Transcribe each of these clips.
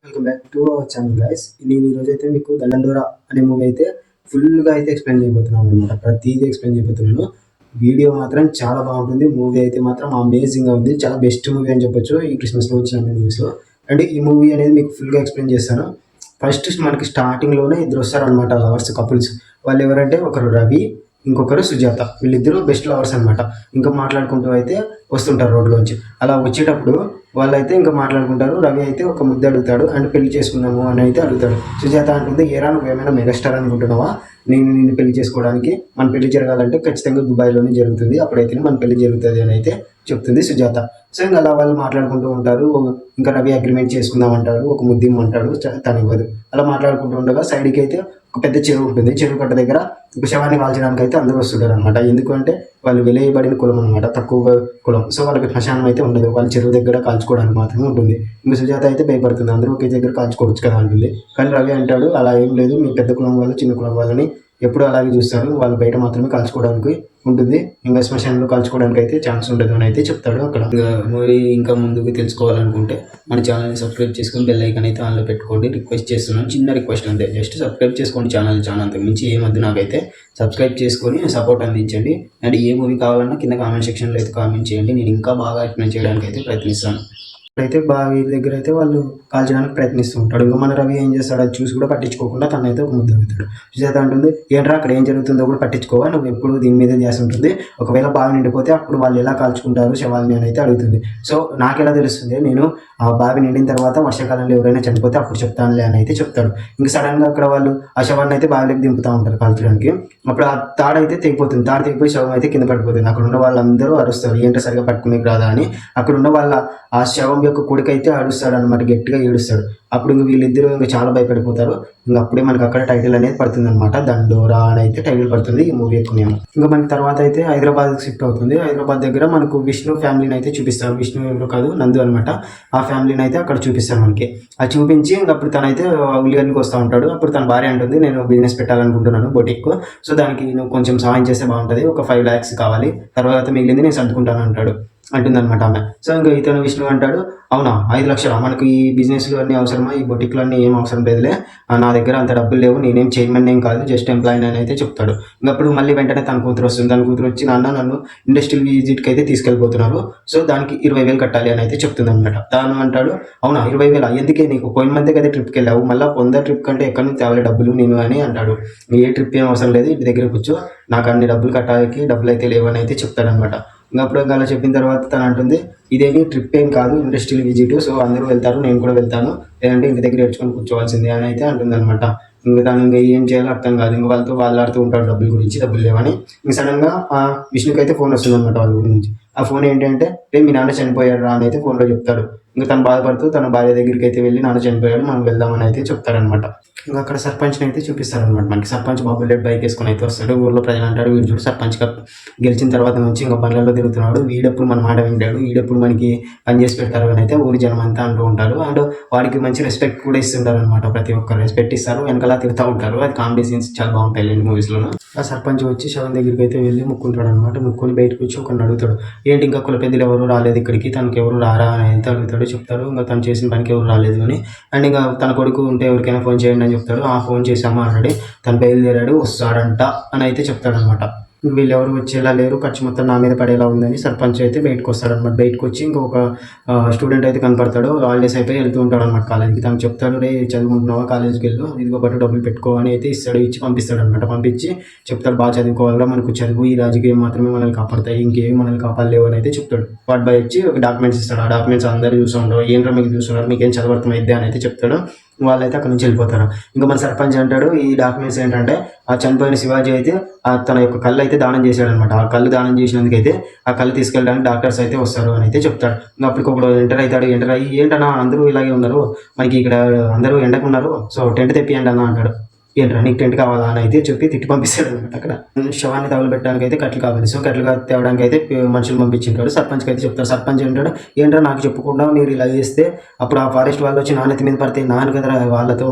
Welcome back to our channel guys. నేను ఈరోజు అయితే మీకు దండోరా అనే మూవీ అయితే ఫుల్గా అయితే ఎక్స్ప్లెయిన్ చేయబోతున్నాను అనమాట. ప్రతిదీ ఎక్స్ప్లెయిన్ చేయబోతున్నాను. వీడియో మాత్రం చాలా బాగుంటుంది. మూవీ అయితే మాత్రం అమేజింగ్గా ఉంది. చాలా బెస్ట్ మూవీ అని చెప్పొచ్చు ఈ క్రిస్మస్లో వచ్చిన మూవీస్లో. అండ్ ఈ మూవీ అనేది మీకు ఫుల్గా ఎక్స్ప్లెయిన్ చేస్తాను. ఫస్ట్ మనకి స్టార్టింగ్లోనే ఇద్దరు వస్తారనమాట, లవర్స్ కపుల్స్. వాళ్ళు ఎవరంటే ఒకరు రవి, ఇంకొకరు సుజాత. వీళ్ళిద్దరూ బెస్ట్ లవర్స్ అనమాట. ఇంకా మాట్లాడుకుంటూ అయితే వస్తుంటారు రోడ్లోంచి. అలా వచ్చేటప్పుడు వాళ్ళైతే ఇంకా మాట్లాడుకుంటారు. రవి అయితే ఒక ముద్దు అడుగుతాడు అండ్ పెళ్లి చేసుకుందాము అని అయితే అడుగుతాడు. సుజాత అంటుంది, ఏరా నువ్వేమైనా మెగాస్టార్ అనుకుంటున్నావా? నిన్ను పెళ్లి చేసుకోవడానికి మన పెళ్లి జరగాలంటే ఖచ్చితంగా దుబాయ్లోనే జరుగుతుంది, అప్పుడైతే మన పెళ్లి జరుగుతుంది అని అయితే చెప్తుంది సుజాత. సో ఇంకా అలా వాళ్ళు మాట్లాడుకుంటూ ఉంటారు. ఇంకా రవి అగ్రిమెంట్ చేసుకుందాం అంటాడు, ఒక ముద్దు ఇమ్మంటాడు, తను ఇవ్వదు. అలా మాట్లాడుకుంటూ ఉండగా సైడ్కి అయితే ఒక పెద్ద చెరువు ఉంటుంది. చెరువు కట్ట దగ్గర ఒక శవాన్ని కాల్చడానికి అయితే అందరూ వస్తుంటారు అనమాట. ఎందుకంటే వాళ్ళు వెలయబడిన కులం అనమాట, తక్కువ కులం. సో వాళ్ళకి శ్మశానం అయితే ఉండదు, వాళ్ళు చెరువు దగ్గర కాల్చుకోవడానికి మాత్రమే ఉంటుంది. ఇంకా సుజాత అయితే భయపడుతుంది, అందరూ ఒకే దగ్గర కాల్చుకోవచ్చు కదా అంటుంది. కానీ రవి అంటాడు, అలా ఏం లేదు, మీ పెద్ద కులం వాళ్ళు చిన్న కులం వాళ్ళని ఎప్పుడు అలాగే చూస్తారు, వాళ్ళు బయట మాత్రమే కాల్చుకోవడానికి ఉంటుంది, ఇంకా శ్మశానంలో కాల్చుకోవడానికి అయితే ఛాన్స్ ఉండదు అని అయితే చెప్తాడు అక్కడ. ఇంకా మూవీ ఇంకా ముందుకు తెలుసుకోవాలనుకుంటే మన ఛానల్ని సబ్స్క్రైబ్ చేసుకొని బెల్ ఐకాన్ అయితే ఆన్లో పెట్టుకోండి. రిక్వెస్ట్ చేస్తున్నాను, చిన్న రిక్వెస్ట్ అంతే, జస్ట్ సబ్స్క్రైబ్ చేసుకోండి ఛానల్. అంతకు మించి ఏమద్దు, నాకైతే సబ్స్క్రైబ్ చేసుకొని సపోర్ట్ అందించండి. అండ్ ఏ మూవీ కావాలన్నా కింద కామెంట్ సెక్షన్లో అయితే కామెంట్ చేయండి, నేను ఇంకా బాగా ఎక్స్ప్లెయిన్ చేయడానికి అయితే ప్రయత్నిస్తాను. అయితే బావి దగ్గర అయితే వాళ్ళు కాల్చడానికి ప్రయత్నిస్తూ ఉంటాడు. ఇంకా మన రవి ఏం చేస్తాడు, అది చూసి కూడా పట్టించుకోకుండా తనైతే ఒక ముద్దు అడుగుతాడు. సుజాత అంటుంది, ఏంట్రా అక్కడ ఏం జరుగుతుందో కూడా పట్టించుకోవా, నువ్వు ఎప్పుడు దీని మీదే చేసి ఉంటుంది, ఒకవేళ బావి నిండిపోతే అప్పుడు వాళ్ళు ఎలా కాల్చుకుంటారు శవాలని అని అయితే అడుగుతుంది. సో నాకు ఎలా తెలుస్తుంది, నేను ఆ బావి నిండిన తర్వాత వర్షాకాలంలో ఎవరైనా చనిపోతే అప్పుడు చెప్తానులే అని అయితే చెప్తాడు. ఇంకా సడన్గా అక్కడ వాళ్ళు ఆ శవాన్ని అయితే బావిలోకి దింపుతూ ఉంటారు కాల్చడానికి. అప్పుడు ఆ తాడు అయితే తెగిపోతుంది. తాడు తెగిపోయి శవం అయితే కింద పడిపోతుంది. అక్కడ ఉన్న వాళ్ళందరూ అరుస్తారు, ఏంటో సరిగా పట్టుకునేకి రాదా అని. అక్కడ ఉన్న వాళ్ళ ఆ శవం యొక్క కొడుకు అయితే అడుస్తాడు అనమాట, గట్టిగా ఏడుస్తాడు. అప్పుడు ఇంక వీళ్ళిద్దరూ ఇంకా చాలా భయపడిపోతారు. ఇంకా అప్పుడే మనకి అక్కడ టైటిల్ అనేది పడుతుంది అనమాట, దండోరా అని అయితే టైటిల్ పడుతుంది ఈ మూవీ యొక్క నేమ్. ఇంకా మనకి తర్వాత అయితే హైదరాబాద్కి షిఫ్ట్ అవుతుంది. హైదరాబాద్ దగ్గర మనకు విష్ణు ఫ్యామిలీని అయితే చూపిస్తారు. విష్ణు ఎవరు కాదు, నందు అనమాట. ఆ ఫ్యామిలీని అయితే అక్కడ చూపిస్తారు మనకి. అది చూపించి ఇంకా అప్పుడు తనైతే ఉల్లిగడ్డకి వస్తూ ఉంటాడు. అప్పుడు తన భార్య అంటుంది, నేను బిజినెస్ పెట్టాలనుకుంటున్నాను బొటిక్, సో దానికి నువ్వు కొంచెం సహాయం చేస్తే బాగుంటుంది, ఒక 5 lakhs కావాలి, తర్వాత మిగిలింది నేను సర్దుకుంటాను అంటాడు, అంటుందన్నమాట ఆమె. సో ఇంకా ఇతను విష్ణు అంటాడు, అవునా 5 లక్షలు మనకు ఈ బిజినెస్లు అన్నీ అవసరమా, ఈ బొటిక్లు అన్నీ ఏం అవసరం లేదులే, నా దగ్గర అంత డబ్బులు లేవు, నేనేం చైర్మన్ ఏం కాదు, జస్ట్ ఎంప్లాయీ అని అయితే చెప్తాడు. ఇంకప్పుడు మళ్ళీ వెంటనే తన కూతురు వస్తుంది. తన కూతురు వచ్చి, నాన్న నన్ను ఇండస్ట్రియల్ విజిట్కి అయితే తీసుకెళ్ళిపోతున్నారు, సో దానికి 20,000 కట్టాలి అని అయితే చెప్తుంది అనమాట. తాను అంటాడు, అవునా 20,000 ఎందుకే, నీకు పోయిన మంతే కదా ట్రిప్కి వెళ్ళావు, మళ్ళీ పొందే ట్రిప్ కంటే ఎక్కడి నుంచి తేవాలి డబ్బులు నేను అని అంటాడు. ఏ ట్రిప్ ఏం అవసరం లేదు, ఇంటి దగ్గర కూర్చో, నాకు అన్ని డబ్బులు కట్టాలి, డబ్బులు అయితే లేవని అయితే చెప్తాడనమాట. ఇంకప్పుడు అలా చెప్పిన తర్వాత తను అంటుంది, ఇదేమి ట్రిప్ ఏం కాదు, ఇండస్ట్రియల్ విజిట్, సో అందరూ వెళ్తారు, నేను కూడా వెళ్తాను, లేదంటే ఇంటి దగ్గర ఏడ్చుకొని కూర్చోవాల్సిందే అని అయితే అంటుంది అనమాట. ఇంకా తను ఇంకా ఏం చేయాలో అర్థం కాదు. ఇంకా వాళ్ళతో వాళ్ళాడుతూ ఉంటాడు డబ్బుల గురించి, డబ్బులు లేవని. ఇంకా సడన్గా ఆ విష్ణుకి అయితే ఫోన్ వస్తుంది అనమాట వాళ్ళ ఊరి నుంచి. ఆ ఫోన్ ఏంటంటే, మీ నాన్న చనిపోయాడు రా అని అయితే ఫోన్లో చెప్తాడు. ఇంకా తను బాధపడుతూ తన భార్య దగ్గరికి అయితే వెళ్ళి, నాన్న చనిపోయాడు, మనం వెళ్దామని అయితే చెప్తారనమాట. ఇంకా అక్కడ సర్పంచ్ని అయితే చూపిస్తారనమాట మనకి. సర్పంచ్ బుల్లెట్ బైక్ వేసుకొని అయితే వస్తాడు. ఊర్లో ప్రజలు అంటాడు, వీడు చూడు సర్పంచ్గా గెలిచిన తర్వాత నుంచి ఇంకా బండ్లలో తిరుగుతున్నాడు, వీడెప్పుడు మన మాట వింటాడు, వీడెప్పుడు మనకి పని చేసి పెడతారు అని అయితే ఊరి జనం అంతా అంటూ ఉంటారు. అండ్ వాడికి మంచి రెస్పెక్ట్ కూడా ఇస్తుంటారు అనమాట. ప్రతి ఒక్కరు రెస్పెక్ట్ ఇస్తారు, వెనకాల తిరుగుతూ ఉంటారు. అది కామెడీ సీన్స్ చాలా బాగుంటాయి రెండు మూవీస్లోనూ. ఆ సర్పంచ్ వచ్చి శవం దగ్గరికి అయితే వెళ్ళి ముక్కుంటాడు అనమాట. ముక్కుని బయటకు వచ్చి ఒకరిని అడుగుతాడు, ఏంటి ఇంకా కుల పెద్దలు ఎవరు రాలేదు ఇక్కడికి, తనకి ఎవరు రారా అని అయితే అడుగుతాడు. చెప్తాడు, ఇంకా తను చేసిన పనికి ఎవరు రాలేదు అని. అండ్ ఇంకా తన కొడుకు ఉంటే ఎవరికైనా ఫోన్ చేయండి అని చెప్తాడు. ఆ ఫోన్ చేసామా ఆల్రెడీ, తను బయలుదేరాడు, వస్తాడంట అని అయితే చెప్తాడనమాట. వీళ్ళు ఎవరు వచ్చేలా లేరు, ఖర్చు మొత్తం నా మీద పడేలా ఉందని సర్పంచ్ అయితే బయటకు వస్తాడనమాట. బయటకు వచ్చి ఇంకొక స్టూడెంట్ అయితే కనపడతాడు. హాలిడేస్ అయిపోయి వెళ్తూ ఉంటాడు అనమాట కాలేజీకి. తనకు చెప్తాడు, రే చదువుకుంటున్నావా, కాలేజీకి వెళ్ళు, ఇదిగో బట్టి డబ్బులు పెట్టుకో అని అయితే ఇస్తాడు. ఇచ్చి పంపిస్తాడు అనమాట. పంపించి చెప్తాడు, బాగా చదువుకోవాలా, మనకు చదువు ఈ రాజకీయం మాత్రమే మనల్ని కాపాడతాయి, ఇంకేమి మనల్ని కాపాడలేవు అని అయితే చెప్తాడు. వాటి బై వచ్చి ఒక డాక్యుమెంట్స్ ఇస్తాడు. ఆ డాక్యుమెంట్స్ అందరూ చూస్తుంటారు, ఏంటో మీకు చూస్తున్నారు, మీకేం చదవర్థమైద్ది అని అయితే చెప్తాడు. వాళ్ళైతే అక్కడ నుంచి వెళ్ళిపోతారు. ఇంకా మన సర్పంచ్ అంటాడు, ఈ డాక్యుమెంట్స్ ఏంటంటే, ఆ చనిపోయిన శివాజీ అయితే తన యొక్క కళ్ళు అయితే దానం చేశాడనమాట. ఆ కళ్ళు దానం చేసినందుకైతే ఆ కళ్ళు తీసుకెళ్ళడానికి డాక్టర్స్ అయితే వస్తారు అని అయితే చెప్తాడు. ఇంకా అప్పటికి ఒకడు ఎంటర్ అవుతాడు. ఎంటర్ అయ్యి, ఏంటన్నా అందరూ ఇలాగే ఉన్నారు, మనకి ఇక్కడ అందరూ ఎండకున్నారు, సో టెంట్ తెప్పియండి అన్న అంటాడు. ఏంట్రా నీకు టెంట్ కావాలా అని అయితే చెప్పి తిట్టి పంపిస్తాడు అనమాట. అక్కడ శవాన్ని తగలబెట్టడానికి అయితే కట్లు కావాలి, సో కట్లు తేవడానికి అయితే మనుషులు పంపించింటాడు. సర్పంచ్కి అయితే చెప్తాడు. సర్పంచ్ ఏంటాడు, ఏంట్రా నాకు చెప్పకుండా మీరు ఇలా చేస్తే అప్పుడు ఆ ఫారెస్ట్ వాళ్ళు వచ్చి నాన్నెత్తి మీద పడితే నాన్న కదరా వాళ్ళతో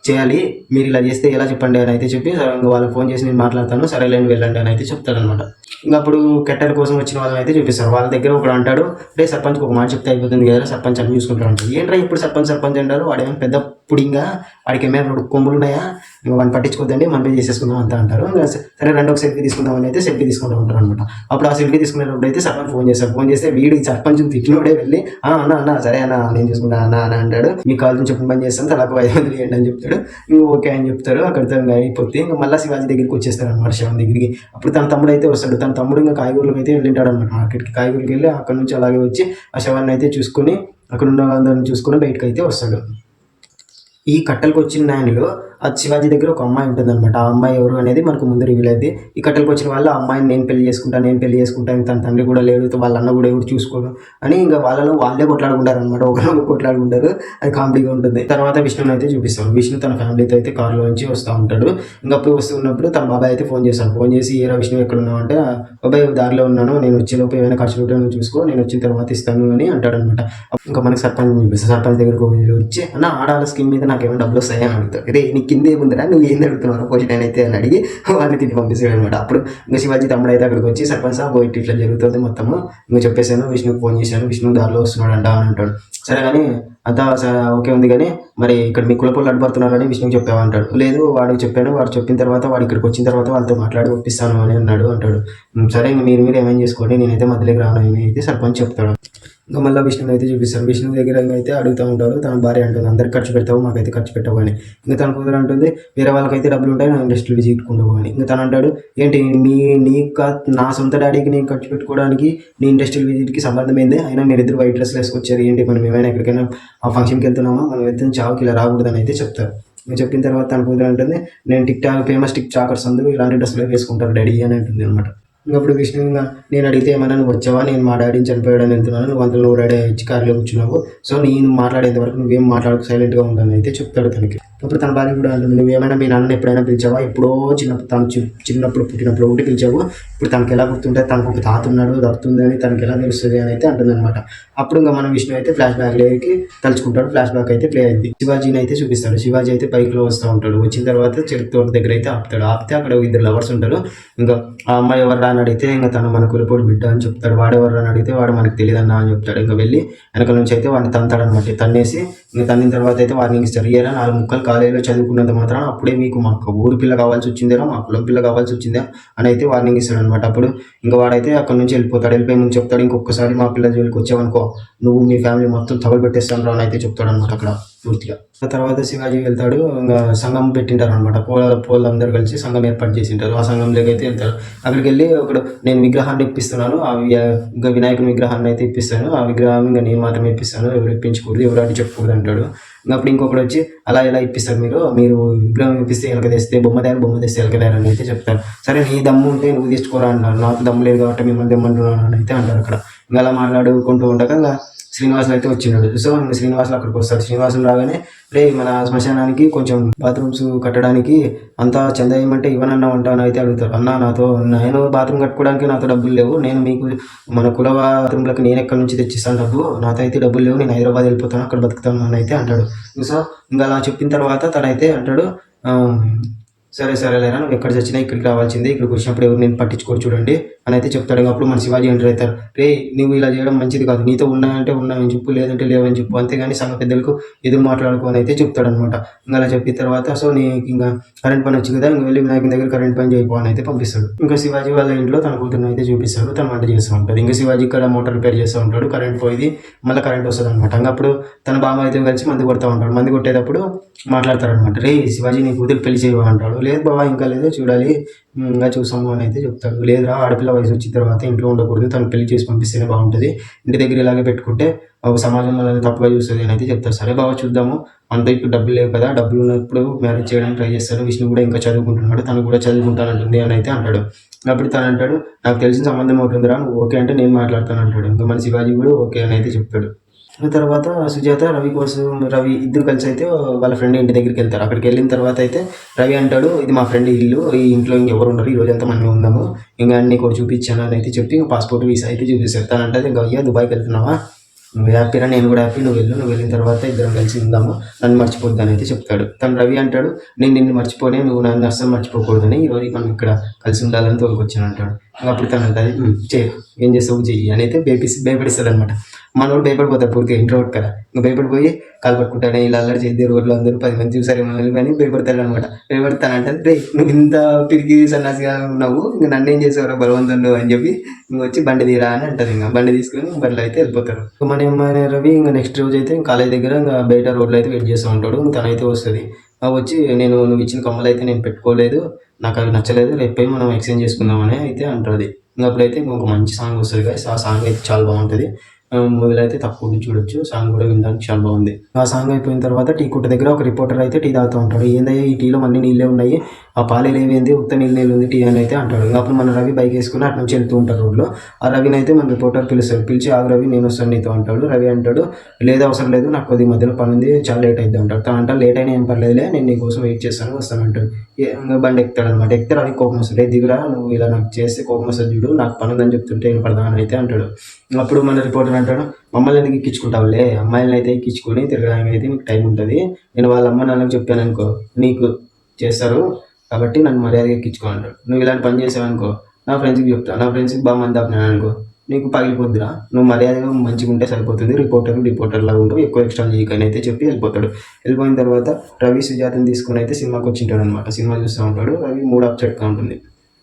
చేయాలి, మీరు ఇలా చేస్తే ఎలా చెప్పండి అని అయితే చెప్పి ఇంకా వాళ్ళకి ఫోన్ చేసి నేను మాట్లాడతాను, సరేలేండి వెళ్ళండి అని అయితే చెప్తాడనమాట. ఇంకా అప్పుడు కట్టెల కోసం వచ్చిన వాళ్ళని అయితే చూపిస్తారు. వాళ్ళ దగ్గర ఒకడు అంటాడు, అంటే సర్పంచ్కి ఒక మాట చెప్తే అయిపోతుంది కదా, సర్పంచ్ అని చూసుకుంటారు అంటారు. ఏంట్రా ఇప్పుడు సర్పంచ్ సర్పంచ్ అంటారు, వాడేమో పెద్ద పుడింగా, వాడికి ఏమైనా 2 కొమ్ములు ఉన్నాయా, ఇంకా వాడిని పట్టించుకోద్దండి, మనమే చేసేసుకుందాం అంతా అంటారు. ఇంకా సరే రెండు ఒక సెల్ఫీ తీసుకుందామని అయితే సెల్ఫీ తీసుకుంటూ ఉంటారు అనమాట. అప్పుడు ఆ సెల్ఫీ తీసుకునేటప్పుడు అయితే సర్పంచ్ ఫోన్ చేస్తారు. ఫోన్ చేస్తే వీడి సర్పంచ్ తిట్టినోడే వెళ్ళి అన్న అన్న సరే అన్న నేను చూసుకుంటా అన్న అని అంటాడు. మీకు కావాల్సిన చెప్పిన పని చేస్తాను, తలకు 500 ఇవ్వండి అని చెప్తాడు. ఇంకా ఓకే అని చెప్తారు. అక్కడితో ఇంకా అయిపోతే ఇంకా మళ్ళీ శివాజీ దగ్గరికి వచ్చేస్తారు అనమాట, శవం దగ్గరికి. అప్పుడు తన తమ్ముడు అయితే వస్తాడు. తన తమ్ముడు ఇంకా కాయగూరలకు అయితే వెళ్ళింటాడు అనమాట, మార్కెట్కి. కాయగూరకి వెళ్ళి అక్కడ నుంచి అలాగే వచ్చి ఆ శవాన్ని అయితే చూసుకొని అక్కడ ఉన్న వాళ్ళందరినీ చూసుకొని బయటకు అయితే వస్తాడు. ఈ కట్టెలకు వచ్చిన నాయనలో అది శివాజీ దగ్గర ఒక అమ్మాయి ఉంటుందన్నమాట. ఆ అమ్మాయి ఎవరు అనేది మనకు ముందు రివీల్ అయితే, ఈ కట్టెలకు వచ్చిన వాళ్ళు ఆ అమ్మాయిని నేను పెళ్లి చేసుకుంటాను, తన తండ్రి కూడా లేడు, వాళ్ళ అన్న కూడా ఎవరు చూసుకోడు అని ఇంకా వాళ్ళలో వాళ్ళే కొట్లాడుకుంటారు అనమాట. ఒకరు కొట్లాడుకుంటారు, అది కామెడీగా ఉంటుంది. తర్వాత విష్ణుని అయితే చూపిస్తాం. విష్ణు తన ఫ్యామిలీతో అయితే కారులో నుంచి వస్తూ ఉంటాడు. ఇంకా అప్పుడు వస్తున్నప్పుడు తన బాబాయ్ అయితే ఫోన్ చేస్తాడు. ఫోన్ చేసి ఏరా విష్ణు ఎక్కడ ఉన్నావు అంటే, బాబాయ్ దారిలో ఉన్నాను, నేను వచ్చేలోపు ఏమైనా ఖర్చు ఉంటే నువ్వు చూసుకో, నేను వచ్చిన తర్వాత ఇస్తాను అని అంటాడు అనమాట. ఇంకా మనకి సర్పంచ్ చూపిస్తాం. సర్పంచ్ దగ్గరకు వచ్చి అన్న ఆడాల స్కీమ్ మీద నాకు ఏమైనా డబ్బులు వస్తాయని అడుగుతాడు. రే నీ కింద ఏముందిరా, నువ్వు ఏంది అడుగుతున్నావు పోషన్ అయితే అని అడిగి వాడిని తిట్టి పంపిస్తాడు అనమాట. అప్పుడు ఇంకా శివాజీ తమ్ముడు అయితే అక్కడికి వచ్చి సర్పంచ్ సాబ్ ఇట్లా జరుగుతుంది మొత్తము, ఇంకా చెప్పేశాను, విష్ణుకి ఫోన్ చేశాను, విష్ణు దారిలో వస్తున్నాడు అంట అని అంటాడు. సరే కానీ అంతా ఓకే ఉంది కానీ మరి ఇక్కడ మీ కులపోళ్ళు అడ్డుపడుతున్నారని విష్ణుకి చెప్పామంటాడు. లేదు వాడికి చెప్పాను, వాడు చెప్పిన తర్వాత వాడు ఇక్కడికి వచ్చిన తర్వాత వాళ్ళతో మాట్లాడి ఒప్పిస్తాను అని అన్నాడు అంటాడు. సరే ఇంక మీరు ఏమేం చేసుకోండి, నేనైతే మధ్యలోకి రాను అని అయితే సర్పంచ్ చెప్తాడు. ఇంకా మళ్ళీ విష్ణుని అయితే చూపిస్తాడు. విష్ణు దగ్గర అయితే అడుగుతూ ఉంటారు. తన భార్య అంటుంది, అందరికి ఖర్చు పెడతావు, మాకైతే ఖర్చు పెట్టావు అని. ఇంకా తన కూతురు అంటుంది, వేరే వాళ్ళకైతే డబ్బులు ఉంటాయి, నా ఇండస్ట్రీలో చీటుకుంటావు అని. ఇంకా తను అంటాడు, ఏంటి నీకు నా సొంత డాడీకి నేను ఖర్చు పెట్టుకోవడానికి నీ ఇండస్ట్రియల్ విజిట్కి సంబంధం ఏంది, అయినా మీరిద్దరు వైట్ డ్రెస్లు వేసుకొచ్చారు ఏంటి, మనం ఏమైనా ఎక్కడికైనా ఆ ఫంక్షన్కి వెళ్తున్నామా, మనం వెళ్తున్న చావుకి ఇలా రాకూడదని అయితే చెప్తారు. ఇంకా చెప్పిన తర్వాత తన కూతురు అంటుంది, నేను ఫేమస్ టిక్ చాకర్స్ అందరూ ఇలాంటి డ్రెస్సులు వేసుకుంటారు డాడీ అని అంటుంది అనమాట. ఇంకప్పుడు విష్ణు ఇంకా నేను అడిగితే ఏమైనా నువ్వు వచ్చావా, నేను మా డాడీని చనిపోయాడని వెళ్తున్నాను, నువ్వు అంతలో నువ్వు రెడీ ఇచ్చి కారులో కూర్చున్నావు, సో నేను మాట్లాడేంత వరకు నువ్వేం మాట్లాడకు, సైలెంట్గా ఉంటాను అయితే చెప్తాడు తనకి. అప్పుడు తన భార్య కూడా అంటుంది, నువ్వేమైనా మీ నాన్నని ఎప్పుడైనా పిలిచావా, ఎప్పుడో చిన్నప్పుడు పుట్టినప్పుడు ఒకటి పిలిచావు, ఇప్పుడు తనకి ఎలా గుర్తుంటుంది, తనకు ఒక తాత ఉన్నాడు దత్తుంది అని తనకి ఎలా తెలుస్తుంది అని అయితే అంటుంది అనమాట. అప్పుడు ఇంకా మనం విష్ణు అయితే ఫ్లాష్ బ్యాక్లోకి తలుచుకుంటాడు. ఫ్లాష్ బ్యాక్ అయితే ప్లే అయింది. శివాజీని అయితే చూపిస్తాడు. శివాజీ అయితే బైక్లో వస్తూ ఉంటాడు. వచ్చిన తర్వాత చెరుకు తోట దగ్గర అయితే ఆపుతాడు. ఆపితే అక్కడ 2 లవర్స్ ఉంటారు. ఇంకా ఆ అమ్మాయి ఎవరు అని అడిగితే ఇంకా తను మన కులపోడు బిడ్డ అని చెప్తాడు. వాడెవరు అని అడిగితే వాడు మనకు తెలియదన్నా అని చెప్తాడు. ఇంకా వెళ్ళి వెనకాల నుంచి అయితే వాడిని తంతాడనమాట. తన్నేసి ఇంకా తన్నిన తర్వాత అయితే వార్నింగ్ ఇస్తారు, ఏరా 4 ముక్కలు కాలేజీలో చదువుకున్నంత మాత్రం అప్పుడే మీకు మాకు ఊరు పిల్ల కావాల్సి వచ్చిందేరా, మా కులం పిల్ల కావాల్సి వచ్చిందా అని అయితే వార్నింగ్ ఇస్తాడు అనమాట. అప్పుడు ఇంకా వాడైతే అక్కడ నుంచి వెళ్ళిపోతాడు. వెళ్ళిపోయి ముందు చెప్తాడు, ఇంకొకసారి మా పిల్ల జోలికి వచ్చావనుకో నువ్వు మీ ఫ్యామిలీ మొత్తం తగలు పెట్టేస్తాను రా అని అయితే చెప్తాడు అనమాట అక్కడ పూర్తిగా. ఆ తర్వాత శివాజీ వెళ్తాడు. ఇంకా సంఘం పెట్టింటారు అనమాట. పోలందరూ కలిసి సంఘం ఏర్పాటు చేసింటారు. ఆ సంఘంలోకి అయితే వెళ్తారు. అక్కడికి వెళ్ళి ఒకడు నేను విగ్రహాన్ని ఇప్పిస్తున్నాను, ఇంకా వినాయకుని విగ్రహాన్ని అయితే ఇప్పిస్తాను, ఆ విగ్రహం ఇంకా నేను మాత్రమే ఇప్పిస్తాను, ఎవరు ఇప్పించకూడదు, ఎవరు అని చెప్పకూడదు అంటాడు. ఇంకా అప్పుడు ఇంకొకటి వచ్చి అలా ఎలా ఇప్పిస్తారు మీరు విగ్రహం ఇప్పిస్తే ఎలక తెస్తే బొమ్మ తెస్తే ఎలక అని అయితే చెప్తారు. సరే నీ దమ్ము ఉంటే నువ్వు తెచ్చుకోరా అంటారు. నాకు దమ్ము లేదు కాబట్టి మిమ్మల్ని తెమ్మంటున్నాను అని అయితే అంటారు అక్కడ. ఇంకా అలా మాట్లాడుకుంటూ ఉండగా ఇంకా శ్రీనివాసులు అయితే వచ్చినాడు. సో ఇంకా శ్రీనివాసులు అక్కడికి వస్తాడు. శ్రీనివాసులు రాగానే రే మన శ్మశానానికి కొంచెం బాత్రూమ్స్ కట్టడానికి అంతా చందా ఏమంటే ఇవ్వనన్నా ఉంటాను అయితే అడుగుతారు. అన్న నేను బాత్రూమ్ కట్టుకోవడానికి నాతో డబ్బులు లేవు, నేను మీకు మన కుల బాత్రూమ్లకు నేను ఎక్కడి నుంచి తెచ్చిస్తాను డబ్బు, నాతో అయితే డబ్బులు లేవు, నేను హైదరాబాద్ వెళ్ళిపోతాను, అక్కడ బతుకుతాను అని అయితే అంటాడు. సో ఇంకా అలా చెప్పిన తర్వాత తనైతే అంటాడు, సరేలేరా నువ్వు ఎక్కడ చచ్చినా ఇక్కడికి రావాల్సిందే, ఇక్కడికి వచ్చినప్పుడు ఎవరు నేను పట్టించుకోరు చూడండి అని అయితే చెప్తాడు. అప్పుడు మన శివాజీ ఎంటర్ అవుతారు. రే నువ్వు ఇలా చేయడం మంచిది కాదు, నీతో ఉన్నాయంటే ఉన్నాయని చెప్పు, లేదంటే లేవని చెప్పు, అంతేగాని సంఘ పెద్దలకు ఎదురు మాట్లాడుకోని అయితే చెప్తాడు అనమాట. ఇంకా అలా చెప్పిన తర్వాత సో నీకు ఇంకా కరెంట్ పని వచ్చింది కదా, ఇంకా వెళ్ళి వినాయకుని దగ్గర కరెంట్ పని చేయకపోని అయితే పంపిస్తాడు. ఇంకా శివాజీ వాళ్ళ ఇంట్లో తన కూతురుని అయితే చూపిస్తాడు. తను వంట చేస్తూ ఉంటుంది. ఇంకా శివాజీ ఇక్కడ మోటార్ రిపేర్ చేస్తూ ఉంటాడు. కరెంట్ పోయి మళ్ళీ కరెంట్ వస్తుంది అనమాట. ఇంకా అప్పుడు తన బామ్మ అయితే కలిసి మంది కొడతా ఉంటాడు. మంది కొట్టేటప్పుడు మాట్లాడతారనమాట. రే శివాజీ నీ కూతురు పెళ్లి చేయవా అంటాడు. లేదు బాబా ఇంకా లేదు, చూడాలి ఇంకా చూసాము అని అయితే చెప్తాడు. లేదురా ఆడపిల్ల వయసు వచ్చిన తర్వాత ఇంట్లో ఉండకూడదు, తను పెళ్లి చేసి పంపిస్తేనే బాగుంటుంది, ఇంటి దగ్గర ఇలాగే పెట్టుకుంటే సమాజంలో తప్పుగా చూస్తుంది అని అయితే చెప్తారు. సరే బాబా చూద్దాము, అంత ఇప్పుడు డబ్బులు లేవు కదా, డబ్బులు ఉన్నప్పుడు మ్యారేజ్ చేయడానికి ట్రై చేస్తాను, విష్ణు కూడా ఇంకా చదువుకుంటున్నాడు, తను కూడా చదువుకుంటానంటుంది అని అయితే అంటాడు. అప్పుడు తను అంటాడు, నాకు తెలిసిన సంబంధం అవుతుందిరా, నువ్వు ఓకే అంటే నేను మాట్లాడతాను అంటాడు. ఇంకా మన శివాజీ కూడా ఓకే అని అయితే చెప్తాడు. తర్వాత సుజాత రవి ఇద్దరు కలిసి అయితే వాళ్ళ ఫ్రెండ్ ఇంటి దగ్గరికి వెళ్తారు. అక్కడికి వెళ్ళిన తర్వాత అయితే రవి అంటాడు, ఇది మా ఫ్రెండ్ ఇల్లు, ఈ ఇంట్లో ఇంకెవరు ఉండరు, ఈ రోజంతా మనమే ఉందాము, ఇంకా నీకు చూపించాను అని అయితే చెప్పి ఇంకా పాస్పోర్ట్ వీసా అయితే చూపిస్తారు. తను అంటే ఇంకా అయ్యా దుబాయ్కి వెళ్తున్నావా, నువ్వు హ్యాపీరా, నేను కూడా హ్యాపీ, నువ్వు వెళ్ళిన తర్వాత ఇద్దరం కలిసి ఉందాము, నన్ను మర్చిపోద్దని అయితే చెప్తాడు. తను రవి అంటాడు, నేను నిన్ను మర్చిపోనే, నువ్వు నన్ను అస్సలు మర్చిపోకూడదని ఈరోజు మనం ఇక్కడ కలిసి ఉండాలని తోలుకొచ్చాను అంటాడు. అప్పుడు తను అంటుంది, ఏం చేస్తావు చెయ్యి అని అయితే భయపడిస్తాడు అనమాట. మనోడు భయపడిపోతాడు, పూర్తిగా ఇంట్రోవర్ట్ కదా, ఇంకా భయపడిపోయి కాలు పట్టుకుంటానే ఇలా అల్లరి చేద్దే, రోడ్లో అందరూ 10 మంది చూసారు మనల్ని కానీ భయపడతాడు అనమాట. భయపడతానంటే రే నువ్వు ఇంత పిరికి సన్నాసిగా ఉన్నావు, ఇంకా నన్ను ఏం చేసేవారు బలవంతంలో అని చెప్పి ఇంక వచ్చి బండి తీరా అని అంటది. ఇంకా బండి తీసుకుని బండ్లో అయితే వెళ్ళిపోతారు. మన రవి ఇంకా నెక్స్ట్ రోజు అయితే కాలేజ్ దగ్గర ఇంకా బయట రోడ్లో అయితే వెయిట్ చేస్తూ ఉంటాడు. తనైతే వస్తుంది, వచ్చి నువ్వు ఇచ్చిన కమ్మలు అయితే నేను పెట్టుకోలేదు, నాకు అవి నచ్చలేదు, రేపు మనం ఎక్స్చేంజ్ చేసుకుందామని అయితే అంటుంది. ఇంకా అప్పుడైతే ఇంకొక మంచి సాంగ్ వస్తుంది కదా, ఆ సాంగ్ అయితే చాలా బాగుంటుంది. మూవీలో అయితే తప్పకుండా చూడొచ్చు, సాంగ్ కూడా వినడానికి చాలా బాగుంది. ఆ సాంగ్ అయిపోయిన తర్వాత టీ కొట్టు దగ్గర ఒక రిపోర్టర్ అయితే టీ తాగుతూ ఉంటాడు. ఏందయ్యా ఈ టీలో అన్ని నీళ్ళే ఉన్నాయి, ఆ పాలే లేవేంది, ఉత్త నీళ్ళు ఉంది టీ అని అయితే అంటాడు. అప్పుడు మన రవి బైక్ వేసుకుని అటు నుంచి వెళ్తూ ఉంటారు రోడ్లో. ఆ రవిని అయితే మన రిపోర్టర్ పిలుస్తాడు, పిలిచి ఆగు రవి నేను వస్తాను నీతో అంటాడు. రవి అంటాడు, లేదు అవసరం లేదు, నాకు కొద్ది మధ్యలో పని ఉంది, చాలా లేట్ అవుతుంది అంటాడు. తను అంటే లేట్ అయినా ఏం పర్లేదులే, నేను నీ కోసం వెయిట్ చేస్తాను, వస్తాను అంటాడు. ఇంకా బండి ఎక్కుతాడు అనమాట. ఎక్కితే రవి కోపం వస్తుంది, దిగురా నువ్వు ఇలా నాకు చేస్తే కోపం వస్తుంది చూడు, నాకు పని ఉందని చెప్తుంటే ఏం పడదా అని అయితే అంటాడు. అప్పుడు మన రిపోర్టర్ అంటాడు, మమ్మల్ని ఎందుకు ఎక్కించుకుంటావులే, అమ్మాయిలని అయితే ఎక్కించుకొని తిరగడానికి అయితే నీకు టైం ఉంటుంది, నేను వాళ్ళ అమ్మ నాన్నకు చెప్పాను అనుకో నీకు చేస్తారు, కాబట్టి నన్ను మర్యాదగా ఎక్కించుకో అంటాడు. నువ్వు ఇలాంటి పని చేసావనుకో నా ఫ్రెండ్స్కి చెప్తాను, నా ఫ్రెండ్స్కి బాగా మంది ఆపినాను అనుకో నీకు పగిలిపోద్దురా, నువ్వు మర్యాదగా మంచిగా ఉంటే సరిపోతుంది, రిపోర్టర్ లాగా ఉంటూ ఎక్కువ ఎక్స్ట్రా చేయకని అయితే చెప్పి వెళ్ళిపోతాడు. వెళ్ళిపోయిన తర్వాత రవి సుజాతని తీసుకుని అయితే సినిమాకి వచ్చింటాడు అనమాట. సినిమా చూస్తూ ఉంటాడు. రవి మూడు అప్సెట్గా ఉంటుంది.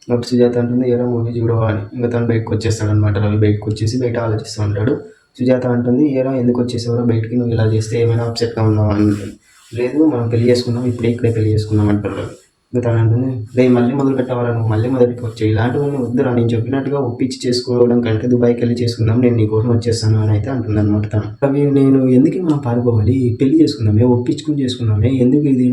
అప్పుడు సుజాత అంటుంది ఏదో మూవీ చూడవా అని. ఇంకా తను బయటకు వచ్చేస్తాడు అనమాట. రవి బయటకు వచ్చేసి బయట ఆలోచిస్తూ ఉంటాడు. సుజాత అంటుంది ఏరా ఎందుకు వచ్చేసేవారో బయటికి, నువ్వు ఇలా చేస్తే ఏమైనా అప్సెట్గా ఉన్నావా అని అంటుంది. లేదు మనం పెళ్లి చేసుకున్నాం, ఇక్కడే పెళ్లి చేసుకున్నాం అంటారు రవి. ఇంకా తను అంటుంది మళ్ళీ మొదలు పెట్టవారా, నువ్వు మళ్ళీ మొదటికి వచ్చాయి, ఇలాంటివన్నీ వద్దురా, నేను చెప్పినట్టుగా ఒప్పించి చేసుకోవడం కంటే దుబాయ్కి వెళ్ళి చేసుకుందాం, నేను నీ కోసం వచ్చేస్తాను అని అయితే అంటుంది అనమాట తను. రవి నేను ఎందుకు మనం పారిపోవాలి, పెళ్లి చేసుకుందామే, ఒప్పించుకుని చేసుకుందామే, ఎందుకు ఇది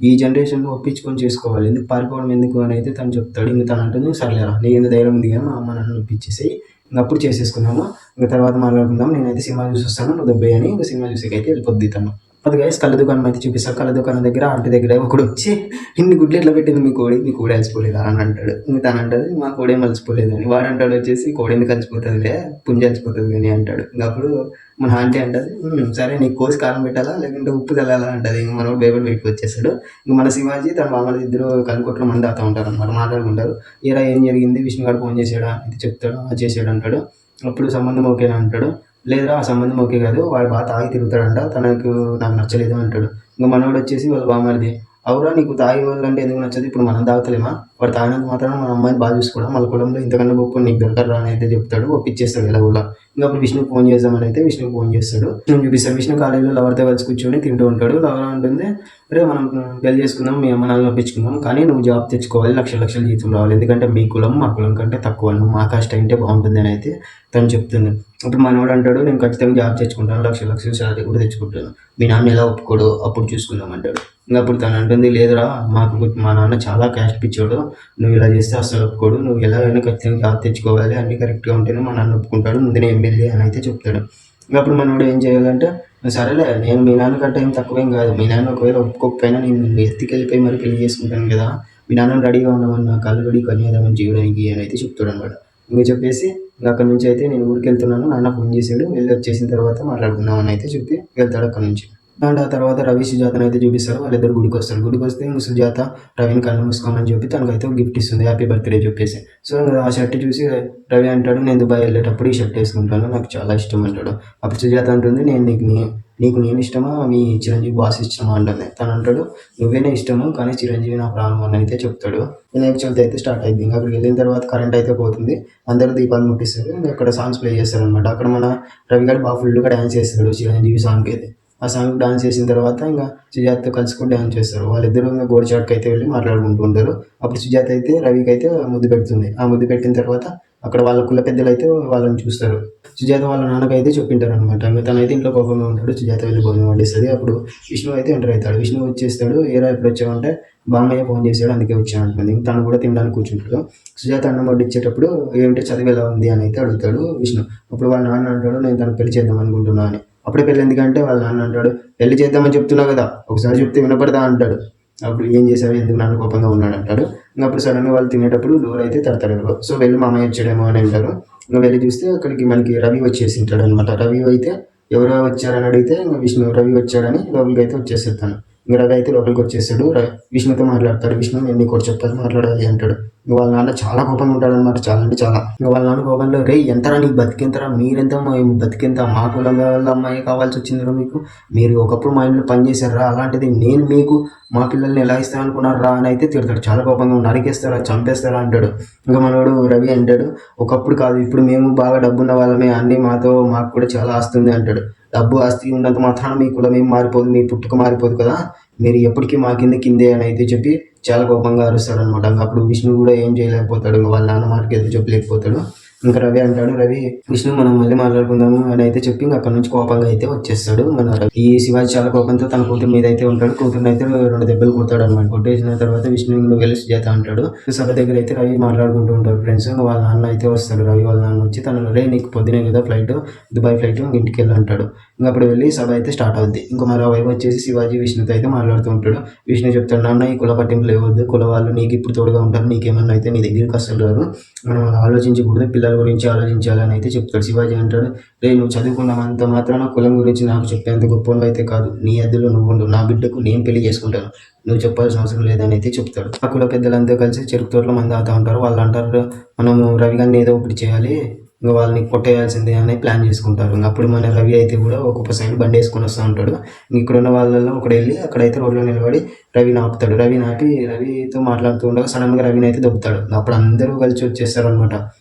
ఈ జనరేషన్లో ఒప్పించుకొని చేసుకోవాలి, ఎందుకు పారిపోవడం ఎందుకు అని అయితే తను చెప్తాడు. ఇంకా తను అంటుంది సర్లేరా నీ ఎందుకు ధైర్యం ఉంది కానీ మా అమ్మ నన్ను ఒప్పించేసి ఇంకా అప్పుడు చేసేసుకున్నాము, ఇంకా తర్వాత మాట్లాడుకుందాం, నేనైతే సినిమా చూసి వస్తాను, నువ్వు దెబ్బే అని ఇంకా సినిమా చూసేకైతే వెళ్ళిపోద్ది తను. అది గైస్ కళ్ళ దుకాణం అయితే చూపిస్తాను. కళ్ళ దుకాణం దగ్గర ఆంటీ దగ్గర ఒకడు వచ్చి ఇన్ని గుడ్లు ఎట్లా పెట్టింది మీ కోడి అలసిపోలేదా అని అంటాడు. ఇంకా తను అంటాడు మా కోడి ఏం అలసిపోలేదు అని. వాడు అంటాడు వచ్చేసి కోడి ఎందుకు అలసిపోతుందిలే, పుంజి అలసిపోతుంది కానీ అంటాడు. ఇంకా అప్పుడు మన ఆంటీ అంటది సరే నీకు కోసి కారం పెట్టాలా లేకుంటే ఉప్పు తెల్లాలా అంటది. ఇంక మనోడు బేబర్ బయటకు వచ్చేస్తాడు. ఇంక మన శివాజీ తన మామూలు ఇద్దరు కలికొట్లో మంది అవుతూ ఉంటారు అనమాట. మాట్లాడుకుంటారు. ఏరా ఏం జరిగింది, విష్ణుగాడు ఫోన్ చేశాడా ఇది చెప్తాడు, చేసాడు అంటాడు. అప్పుడు సంబంధం ఓకేనా అంటాడు. లేదురా ఆ సంబంధం ఓకే కాదు, వాడు బాగా తాగి తిరుగుతాడంట, నాకు నచ్చలేదు అంటాడు. ఇంకా మనోడు వచ్చేసి వాళ్ళ బామ్మడిది అవురా నీకు తాగి వాళ్ళంటే ఎందుకు నచ్చదు, ఇప్పుడు మనం తాగుతలేమా, వాడు తాగినంత మాత్రం మన అమ్మాయిని బాగా చూసుకోవడం, వాళ్ళ కులంలో ఇంతకన్నా గొప్ప నీకు దొరకరా అని అయితే చెప్తాడు. ఒప్పించేస్తాడు ఇలా కూడా. ఇంకా అప్పుడు విష్ణుకి ఫోన్ చేద్దామని అయితే విష్ణుకి ఫోన్ చేస్తాడు. విష్ణు చూపిస్తాడు. విష్ణు కాలేజీలో లవర్తో కలిసి కూర్చొని తింటూ ఉంటాడు. లవర్ ఉంటుంది రే మనం పెళ్లి చేసుకుందాం, మీ అమ్మ నాన్నలు ఒప్పించుకుందాం, కానీ నువ్వు జాబ్ తెచ్చుకోవాలి, లక్షల జీతం రావాలి, ఎందుకంటే మీ కులం మా కులం కంటే తక్కువ, నువ్వు మా కాస్ట్ అయితే బాగుంటుంది అని అయితే తను చెప్తుంది. అప్పుడు మనవాడు అంటాడు నేను ఖచ్చితంగా జాబ్ తెచ్చుకుంటాను, లక్షల శాలరీ కూడా తెచ్చుకుంటాను, మీ నాన్న ఎలా ఒప్పుకోడు అప్పుడు చూసుకుందాం అంటాడు. ఇంకా అప్పుడు తను అంటుంది లేదురా మా నాన్న చాలా క్యాస్ట్ పిచ్చాడు, నువ్వు ఇలా చేస్తే అస్సలు ఒప్పుకోడు, నువ్వు ఎలాగైనా ఖచ్చితంగా జాబ్ తెచ్చుకోవాలి, అన్ని కరెక్ట్గా ఉంటేనే మా నాన్న ఒప్పుకుంటాడు, ముందునే ఎమ్మెల్యే అని అయితే చెప్తాడు. ఇంకా అప్పుడు మనవాడు ఏం చేయాలంటే సరేలే నేను మీ నాన్న కంటే ఏం తక్కువేం కాదు, మీ నాన్న ఒకవేళ ఒప్పుకోకపోయినా నేను ఎత్తికెళ్ళిపోయి మరి పెళ్లి చేసుకుంటాను కదా, మీ నాన్న రెడీగా ఉండమని నా కళ్ళు రెడీ కన్యాదానం చేయడానికి అని అయితే చెప్తాడు అనమాట. ఇంకా చెప్పేసి ఇంకా అక్కడి నుంచి అయితే నేను ఊరికి వెళ్తున్నాను, నాన్న ఫోన్ చేశాడు, వెళ్ళి వచ్చేసిన తర్వాత మాట్లాడుకుందాం అని అయితే చెప్పి వెళ్తాడు అక్కడి నుంచి. అండ్ ఆ తర్వాత రవి సుజాతను అయితే చూపిస్తాడు. వాళ్ళిద్దరు గుడికి వస్తారు. గుడికి వస్తే ఇంక సుజాత రవిని కళ్ళు మూసుకోమని చెప్పి తనకైతే ఒక గిఫ్ట్ ఇస్తుంది, హ్యాపీ బర్త్డే చెప్పేసి. సో ఆ షర్ట్ చూసి రవి అంటాడు నేను దుబాయ్ వెళ్ళేటప్పుడు ఈ షర్ట్ వేసుకుంటాను, నాకు చాలా ఇష్టం అంటాడు. అప్పుడు సుజాత అంటుంది నీకు నేను ఇష్టమా మీ చిరంజీవి బాస్ ఇష్టమా అంటుంది. తను అంటాడు నువ్వేనే ఇష్టము కానీ చిరంజీవి నా ప్రాణం అని అయితే చెప్తాడు. వినాయక చవితి అయితే స్టార్ట్ అయింది. ఇంకా అక్కడికి వెళ్ళిన తర్వాత కరెంట్ అయితే పోతుంది, అందరూ దీపాలు ముట్టిస్తారు. ఇంకా అక్కడ సాంగ్స్ ప్లే చేస్తారు అనమాట. అక్కడ మన రవి గారు బాగా ఫుల్గా డ్యాన్స్ చేస్తాడు చిరంజీవి సాంగ్కి అయితే. ఆ సాంగ్ డాన్స్ చేసిన తర్వాత ఇంకా సుజాతతో కలిసి కూడా డ్యాన్స్ చేస్తారు. వాళ్ళిద్దరూ ఇంకా గోడచాటుకు అయితే వెళ్ళి మాట్లాడుకుంటూ ఉంటారు. అప్పుడు సుజాత అయితే రవికి అయితే ముద్దు పెడుతుంది. ఆ ముద్దు పెట్టిన తర్వాత అక్కడ వాళ్ళ కుల పెద్దలు అయితే వాళ్ళని చూస్తారు. సుజాత వాళ్ళ నాన్నకైతే చెప్పింటారు అనమాట. ఇంకా తనైతే ఇంట్లో కోపంగా ఉంటాడు. సుజాత వెళ్ళి భోజనం వండిస్తుంది. అప్పుడు విష్ణు అయితే ఎంటర్ అవుతాడు. విష్ణు వచ్చేస్తాడు. ఏరా ఎప్పుడు వచ్చావంటే బామ్మయ్య ఫోన్ చేశాడు అందుకే వచ్చాను అంటుంది. తను కూడా తినడానికి కూర్చుంటాడు. సుజాత అన్నం వడ్డించేటప్పుడు ఏమిటో చదివి ఎలా ఉంది అని అయితే అడుగుతాడు విష్ణు. అప్పుడు వాళ్ళ నాన్న అంటాడు నేను తనకు పెళ్లి చేద్దాం అనుకుంటున్నా అని. అప్పుడే పెళ్ళి ఎందుకంటే వాళ్ళ నాన్న అంటాడు పెళ్లి చేద్దామని చెప్తున్నావు కదా, ఒకసారి చెప్తే వినపడదా అంటాడు. అప్పుడు ఏం చేసావు ఎందుకు నాన్న కోపంగా ఉన్నాడు అంటాడు. ఇంకా అప్పుడు సడన్గా వాళ్ళు తినేటప్పుడు డోర్ అయితే తడతాడు. సో వెళ్ళి మామయ్య వచ్చాడేమో అని అంటారు. ఇంకా వెళ్ళి చూస్తే అక్కడికి మనకి రవి వచ్చేసి ఉంటాడు అనమాట. రవి అయితే ఎవరో వచ్చారని అడిగితే ఇంకా విష్ణు రవి వచ్చాడని లోపలికి అయితే వచ్చేస్తాడు తను. ఇంకా రవి అయితే లోపలికి వచ్చేస్తాడు. విష్ణుతో మాట్లాడతాడు. విష్ణు నేను నీకు ఒకటి చెప్పాలి మాట్లాడాలి అంటాడు. ఇంకా వాళ్ళ నాన్న చాలా కోపంగా ఉంటాడు అనమాట, చాలా అంటే చాలా. ఇంకా వాళ్ళ నాన్న కోపంలో రే ఎంతరా నీకు బతికెంతరా, మీరెంత బతికెంత, మా కులం వాళ్ళ అమ్మాయి కావాల్సి వచ్చిందిరా మీకు, మీరు ఒకప్పుడు మా ఇంట్లో పని చేశారా, అలాంటిది నేను మీకు మా పిల్లల్ని ఎలా ఇస్తాను అనుకున్నారా అని అయితే తిడతాడు. చాలా కోపంగా నరికేస్తారా చంపేస్తారా అంటాడు. ఇంకా మనోడు రవి అంటాడు ఒకప్పుడు కాదు ఇప్పుడు మేము బాగా డబ్బున్న వాళ్ళమే, అన్నీ మాకు కూడా చాలా ఆస్తుంది అంటాడు. డబ్బు ఆస్తి ఉన్నంత మాత్రాన మీ కులం ఏం మారిపోదు, మీ పుట్టుక మారిపోదు కదా, మీరు ఎప్పటికీ మా కిందే అని అయితే చెప్పి చాలా కోపంగా అరుస్తాడు అనమాట. అప్పుడు విష్ణు కూడా ఏం చేయలేకపోతాడు, ఇంకా వాళ్ళ నాన్న మాటకి ఎదురు చెప్పలేకపోతాడు. ఇంకా రవి అంటాడు రవి విష్ణు మనం మళ్ళీ మాట్లాడుకుందాము అని అయితే చెప్పి ఇంకా అక్కడ నుంచి కోపంగా అయితే వచ్చేస్తాడు మన రవి. ఈ శివాజీ చాలా కోపంతో తన కూతురు మీద అయితే ఉంటాడు. కూతురుని అయితే 2 దెబ్బలు కొడతాడు అనమాట. కొట్టేసిన తర్వాత విష్ణు నువ్వు వెళ్ళి సుజాత అంటాడు. సభ దగ్గర అయితే రవి మాట్లాడుకుంటూ ఉంటారు ఫ్రెండ్స్. వాళ్ళ నాన్న అయితే వస్తాడు. రవి వాళ్ళ నాన్న వచ్చి తను రే నీకు పొద్దునే కదా ఫ్లైట్, దుబాయ్ ఫ్లైట్, ఇంటికి వెళ్ళి అంటాడు. ఇంకా అప్పుడు వెళ్ళి సభ అయితే స్టార్ట్ అవుద్ది. ఇంకా మరోవైపు వచ్చేసి శివాజీ విష్ణుతో అయితే మాట్లాడుతూ ఉంటాడు. విష్ణు చెప్తాడు నాన్న ఈ కుల పట్టింపులు ఇవ్వద్దు, కుల వాళ్ళు నీకు ఇప్పుడు తోడుగా ఉంటారు, నీకేమన్నా అయితే నీ దగ్గరికి అసలు రాదు, మనం ఆలోచించకూడదు, పిల్లల గురించి ఆలోచించాలని అయితే చెప్తాడు. శివాజీ అంటాడు రే నువ్వు చదువుకున్నామంత మాత్రాన కులం గురించి నాకు చెప్పేంత గొప్ప అయితే కాదు, నీ అద్దెలో నువ్వు ఉండు, నా బిడ్డకు నేను పెళ్లి చేసుకుంటాను, నువ్వు చెప్పాల్సిన అవసరం లేదని అయితే చెప్తాడు. ఆ కుల పెద్దలంతా కలిసి చెరుకు తోటలో మంది అవుతా ఉంటారు. వాళ్ళు అంటారు మనము రవి గారిని ఏదో ఒకటి చేయాలి, ఇంకా వాళ్ళని కొట్టేయాల్సిందే అని ప్లాన్ చేసుకుంటారు. అప్పుడు మన రవి అయితే కూడా ఒక్కొక్క సైడ్ బండి వేసుకొని వస్తూ ఉంటాడు. ఇక్కడ ఉన్న వాళ్ళలో ఒకడు వెళ్ళి అక్కడైతే రోడ్లో నిలబడి రవిని ఆపుతాడు. రవిని ఆపి రవితో మాట్లాడుతూ ఉండగా సడన్గా రవిని అయితే దొబ్బుతాడు. అప్పుడు అందరూ కలిసి వచ్చేస్తారు అనమాట.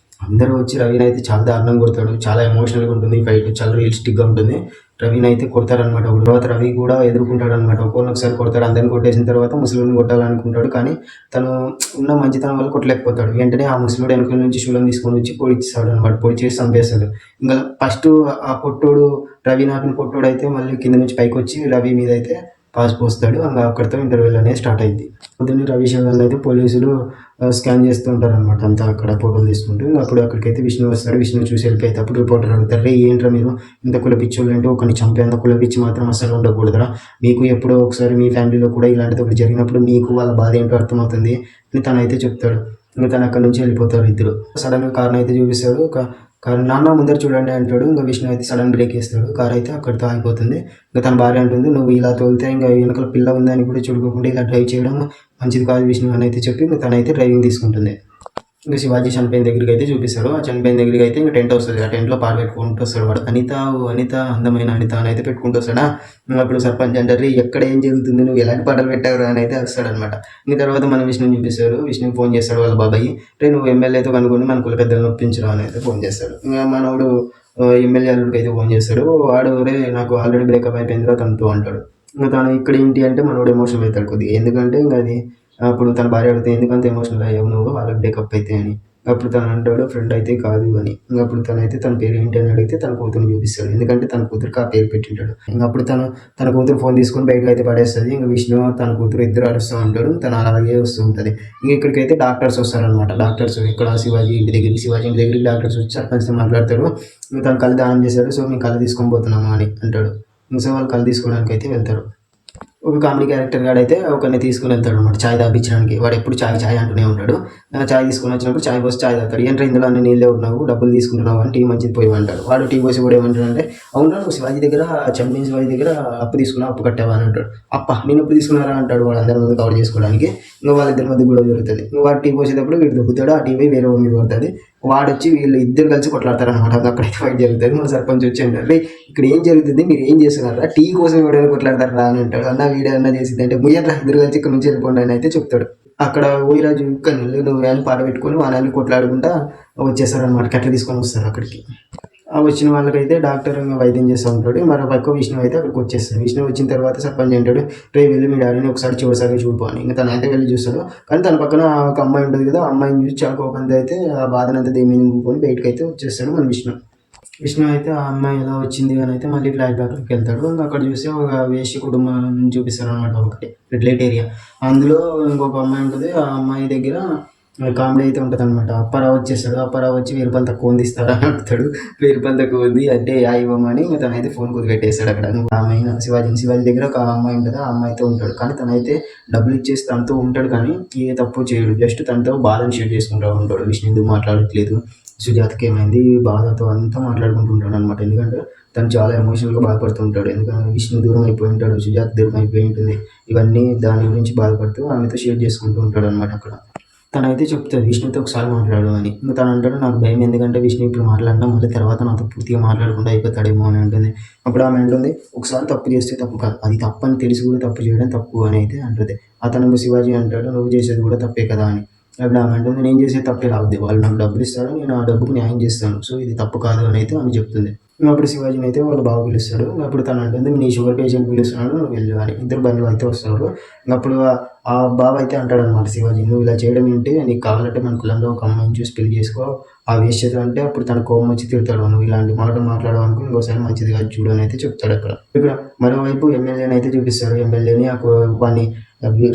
అందరూ వచ్చి రవిని అయితే చాలా దారుణంగా కొడతాడు. చాలా ఎమోషనల్గా ఉంటుంది ఫైట్, చాలా రియలిస్టిక్గా ఉంటుంది. రవిని అయితే కొడతారనమాట. తర్వాత రవి కూడా ఎదుర్కొంటాడు అనమాట. ఒకసారి కొడతాడు, అందరిని కొట్టేసిన తర్వాత ముసలిని కొట్టాలనుకుంటాడు. కానీ తను ఉన్న మంచితనం వల్ల కొట్టలేకపోతాడు. వెంటనే ఆ ముసలుడు వెనక నుంచి శూలం తీసుకొని వచ్చి పొడిస్తాడు అనమాట. పొడి చేసి చంపేస్తాడు. ఇంకా ఫస్ట్ ఆ పొట్టోడు రవి నాపిన పొట్టోడు అయితే మళ్ళీ కింద నుంచి పైకి వచ్చి రవి మీద అయితే పాస్ పోస్తాడు. ఇంకా అక్కడితో ఇంటర్వ్యూలు అనేది స్టార్ట్ అయింది. పొద్దున్నే రవి శవాన్ని అయితే పోలీసులు స్కాన్ చేస్తూ ఉంటారు అనమాట. అంతా అక్కడ ఫోటోలు తీసుకుంటూ. ఇంకా అప్పుడు అక్కడికైతే విష్ణు వస్తాడు. విష్ణు చూసి వెళ్ళిపోతే అప్పుడు రిపోర్టర్ అడుగుతారు రే ఏంట్రా మీరు ఇంత కులపిచ్చోళ్ళు అంటే ఒకరిని చంపేంత కులపిచ్చి మాత్రం అసలు ఉండకూడదురా, మీకు ఎప్పుడో ఒకసారి మీ ఫ్యామిలీలో కూడా ఇలాంటిది ఒకటి జరిగినప్పుడు మీకు వాళ్ళ బాధ ఏంటో అర్థమవుతుంది అని తనైతే చెప్తాడు. ఇంకా తను అక్కడ నుంచి వెళ్ళిపోతారు ఇద్దరు. సడన్గా కార్ని అయితే చూపిస్తాడు. కారు నాన్న ముందర చూడండి అంటాడు. ఇంకా విష్ణు అయితే సడన్ బ్రేక్ వేస్తాడు. కార్ అయితే అక్కడితో ఆగిపోతుంది. ఇంకా తన భార్య అంటుంది నువ్వు ఇలా తోలితే ఇంకా వెనకాల పిల్ల ఉందని కూడా చూడుకోకుండా ఇలా డ్రైవ్ చేయడం మంచిది కాదు విష్ణు అని అయితే చెప్పి ఇంకా తనైతే డ్రైవింగ్ తీసుకుంటుంది. ఇంకా శివాజీ చనిపోయిన దగ్గరికి అయితే చూపిస్తారు. ఆ చనిపోయిన దగ్గరికి అయితే ఇంకా టెంట్ వస్తుంది. ఆ టెంట్లో పాలు పెట్టుకుంటూ వస్తాడు వాడు. అనిత అందమైన అనిత అని అయితే పెట్టుకుంటూ వస్తాడా. అప్పుడు సర్పంచ్ అంటారు ఎక్కడ ఏం జరుగుతుంది, నువ్వు ఎలాంటి పాటలు పెట్టావు అని అయితే వస్తాడు అనమాట. ఇంక తర్వాత మన విష్ణుని చూపిస్తారు. విష్ణుకి ఫోన్ చేస్తాడు వాళ్ళ బాబాయ్, రే నువ్వు ఎమ్మెల్యేతో కనుక్కొని మన కుల పెద్దలను ఒప్పించడం అని అయితే ఫోన్ చేస్తాడు. ఇంకా మనోడు ఎమ్మెల్యే అల్లుడికి అయితే ఫోన్ చేస్తాడు. వాడు రే నాకు ఆల్రెడీ బ్రేకప్ అయిపోయిందిరా తనతో అంటాడు. ఇంకా తను ఇక్కడ ఏంటి అంటే మనోడు ఎమోషనల్ అవుతాడు కొద్దిగా. ఎందుకంటే ఇంకా అది అప్పుడు తన భార్య అడిగితే ఎందుకంత ఎమోషనల్ అయ్యావు నువ్వు వాళ్ళకి బ్రేకప్ అయితే అని. అప్పుడు తను అంటాడు ఫ్రెండ్ అయితే కాదు అని. ఇంకా అప్పుడు తనైతే తన పేరు ఏంటి అని అడిగితే తన కూతురుని చూపిస్తాడు. ఎందుకంటే తన కూతురికి ఆ పేరు పెట్టింటాడు. ఇంకా అప్పుడు తన కూతురు ఫోన్ తీసుకొని బయటకు అయితే పడేస్తుంది. ఇంకా విష్ణు తన కూతురు ఇద్దరు అరుస్తూ ఉంటాడు. తను అలాగే వస్తూ ఉంటుంది. ఇంకా ఇక్కడికైతే డాక్టర్స్ వస్తారనమాట. డాక్టర్స్ ఇక్కడ శివాజీ ఇంటి దగ్గరికి డాక్టర్స్ వచ్చి సర్పంచ్తో మాట్లాడతాడు. ఇంకా తను కళ్ళు దానం చేశాడు. సో మేము కళ్ళు తీసుకొని పోతున్నాము అని అంటాడు. ఇంకా వాళ్ళు కళ్ళు తీసుకోవడానికి అయితే వెళ్తారు. ఒక కామెడీ క్యారెక్టర్ గాడైతే ఒకరిని తీసుకుని వెళ్తాడు అనమాట చాయ్ తాపించడానికి. వాడు ఎప్పుడు చాయ్ అంటూనే ఉంటాడు. చాయ్ తీసుకుని వచ్చినప్పుడు చాయ్ పోసి చాయ్ తాగుతాడు. ఏంటంటే ఇందులో అన్ని నీళ్ళే ఉన్నావు, డబ్బులు తీసుకుంటున్నావు అని టీ మంచిది పోయి అంటాడు. వాడు టీ పోసి కూడా ఏమంటాడంటే అవునా నువ్వు శివాజీ దగ్గర శివాజీ దగ్గర అప్పు తీసుకున్నావు, అప్పు కట్టావా అని అంటాడు. నేను ఎప్పుడు తీసుకున్నారా అంటాడు వాడు అందరి ముందు కవర్ చేసుకోవడానికి. ఇంకా వాళ్ళిద్దరి మధ్య కూడా జరుగుతుంది. వాడు టీ పోసేటప్పుడు వీడు దొబ్బుతాడు. ఆ టీ పోయి వేరే మీద పడుతుంది. వాడు వచ్చి వీళ్ళు ఇద్దరు కలిసి కొట్లాడతారు అనమాట. అక్కడైతే ఫైట్ జరుగుతుంది. మన సర్పంచ్ వచ్చి అంటారు ఇక్కడ ఏం జరుగుతుంది, మీరు ఏం చేస్తున్నారా, టీ కోసం ఎవరైనా కొట్లాడతారా అని అంటాడు. అన్న వీడన్నా చేసింది అంటే ముయ్యట్లా ఇద్దరు కలిసి ఇక్కడ నుంచి వెళ్ళిపోండి అని అయితే చెప్తాడు. అక్కడ ఓయిరాజు కన్నులు నువ్వు వ్యాన్ పారబెట్టుకొని వానాన్ని కొట్లాడుకుంటా వచ్చేస్తారనమాట. కట్టెలు తీసుకొని వస్తారు అక్కడికి. ఆ వచ్చిన వాళ్ళకైతే డాక్టర్ వైద్యం చేస్తూ ఉంటాడు. మరో పక్క విష్ణు అయితే అక్కడికి వచ్చేస్తాడు. విష్ణు వచ్చిన తర్వాత సర్పంచ్ అంటాడు వెళ్ళి మీ డాడీని ఒకసారి చివరిసారి చూడిపోని. ఇంకా తను అయితే వెళ్ళి చూస్తాడు. కానీ తన పక్కన ఒక అమ్మాయి ఉంటుంది కదా, ఆ అమ్మాయిని చూసి చాలా కోపంతో అయితే ఆ బాధనంతా దేని ఊపుకొని బయటకు అయితే వచ్చేస్తాడు మన విష్ణు అయితే ఆ అమ్మాయి ఎలా వచ్చింది అని అయితే మళ్ళీ ఫ్లాష్ బ్యాక్కి వెళ్తాడు. ఇంకా అక్కడ చూస్తే ఒక వేష్య కుటుంబం చూపిస్తారు అనమాట. ఒకటి రెడ్లైట్ ఏరియా. అందులో ఇంకొక అమ్మాయి ఉంటుంది. ఆ అమ్మాయి దగ్గర కామెడీ అయితే ఉంటుంది అనమాట. అప్పారావు వచ్చేస్తాడు. అప్పారావు వచ్చి 1000 రూపాయలు తక్కువ ఉంది ఇస్తారా అని అడుగుతాడు. 1000 రూపాయలు తక్కువ ఉంది అంటే ఇవ్వమని ఇంకా తనైతే ఫోన్ కుది పెట్టేస్తాడు అక్కడ. అమ్మాయి శివాజీ దగ్గర ఒక అమ్మాయి ఉంటుంది. ఆ అమ్మాయితో ఉంటాడు. కానీ తనైతే డబ్బులు ఇచ్చేసి తనతో ఉంటాడు. కానీ ఏ తప్పు చేయడు. జస్ట్ తనతో బాధను షేర్ చేసుకుంటూ ఉంటాడు. విష్ణు ఎందుకు మాట్లాడట్లేదు, సుజాతకి ఏమైంది, బాధతో అంతా మాట్లాడుకుంటూ ఉంటాడు అనమాట. ఎందుకంటే తను చాలా ఎమోషనల్గా బాధపడుతూ ఉంటాడు. ఎందుకంటే విష్ణు దూరం అయిపోయి ఉంటాడు, సుజాత దూరం అయిపోయి ఉంటుంది. ఇవన్నీ దాని గురించి బాధపడుతూ ఆమెతో షేర్ చేసుకుంటూ ఉంటాడు అనమాట అక్కడ. తనైతే చెప్తుంది విష్ణుతో ఒకసారి మాట్లాడు అని. ఇంక తను అంటాడు నాకు భయం, ఎందుకంటే విష్ణు ఇప్పుడు మాట్లాడినా మళ్ళీ తర్వాత నాతో పూర్తిగా మాట్లాడకుండా అయిపోతాడేమో అని అంటుంది. అప్పుడు ఆమె అంటుంది ఒకసారి తప్పు చేస్తే తప్పు కాదు, అది తప్పు అని తెలిసి కూడా తప్పు చేయడం తప్పు అని అయితే అంటుంది. అతను శివాజీ అంటాడు నువ్వు చేసేది కూడా తప్పే కదా అని. అప్పుడు ఆమె అంటుంది నేను చేసేది తప్పే అవుద్ది, వాళ్ళు నాకు డబ్బులు ఇస్తారు, నేను ఆ డబ్బుకు న్యాయం చేస్తాను, సో ఇది తప్పు కాదు అని అయితే ఆమె చెప్తుంది. అప్పుడు శివాజీని అయితే వాళ్ళు బాగా పిలుస్తాడు. అప్పుడు తను అంటుంది నీ షుగర్ పేషెంట్ పిలుస్తున్నాడు నువ్వు వెళ్ళు అని. ఇద్దరు బండ్లు అయితే వస్తారు. అప్పుడు ఆ బాబు అయితే అంటాడనమాట శివాజీ నువ్వు ఇలా చేయడం ఏంటి, నీకు కావాలంటే మన కులంలో ఒక అమ్మాయిని చూసి పెళ్లి చేసుకో, ఆ వేస్ట్ చేద్దాం అంటే అప్పుడు తన కోపం వచ్చి తిడతాడు, నువ్వు ఇలాంటి మాటలు మాట్లాడవు అనుకో, ఇంకోసారి మంచిది కాదు చూడు అని అయితే చెప్తాడు అక్కడ. ఇక్కడ మరోవైపు ఎమ్మెల్యేని అయితే చూపిస్తారు. ఎమ్మెల్యేని వాడిని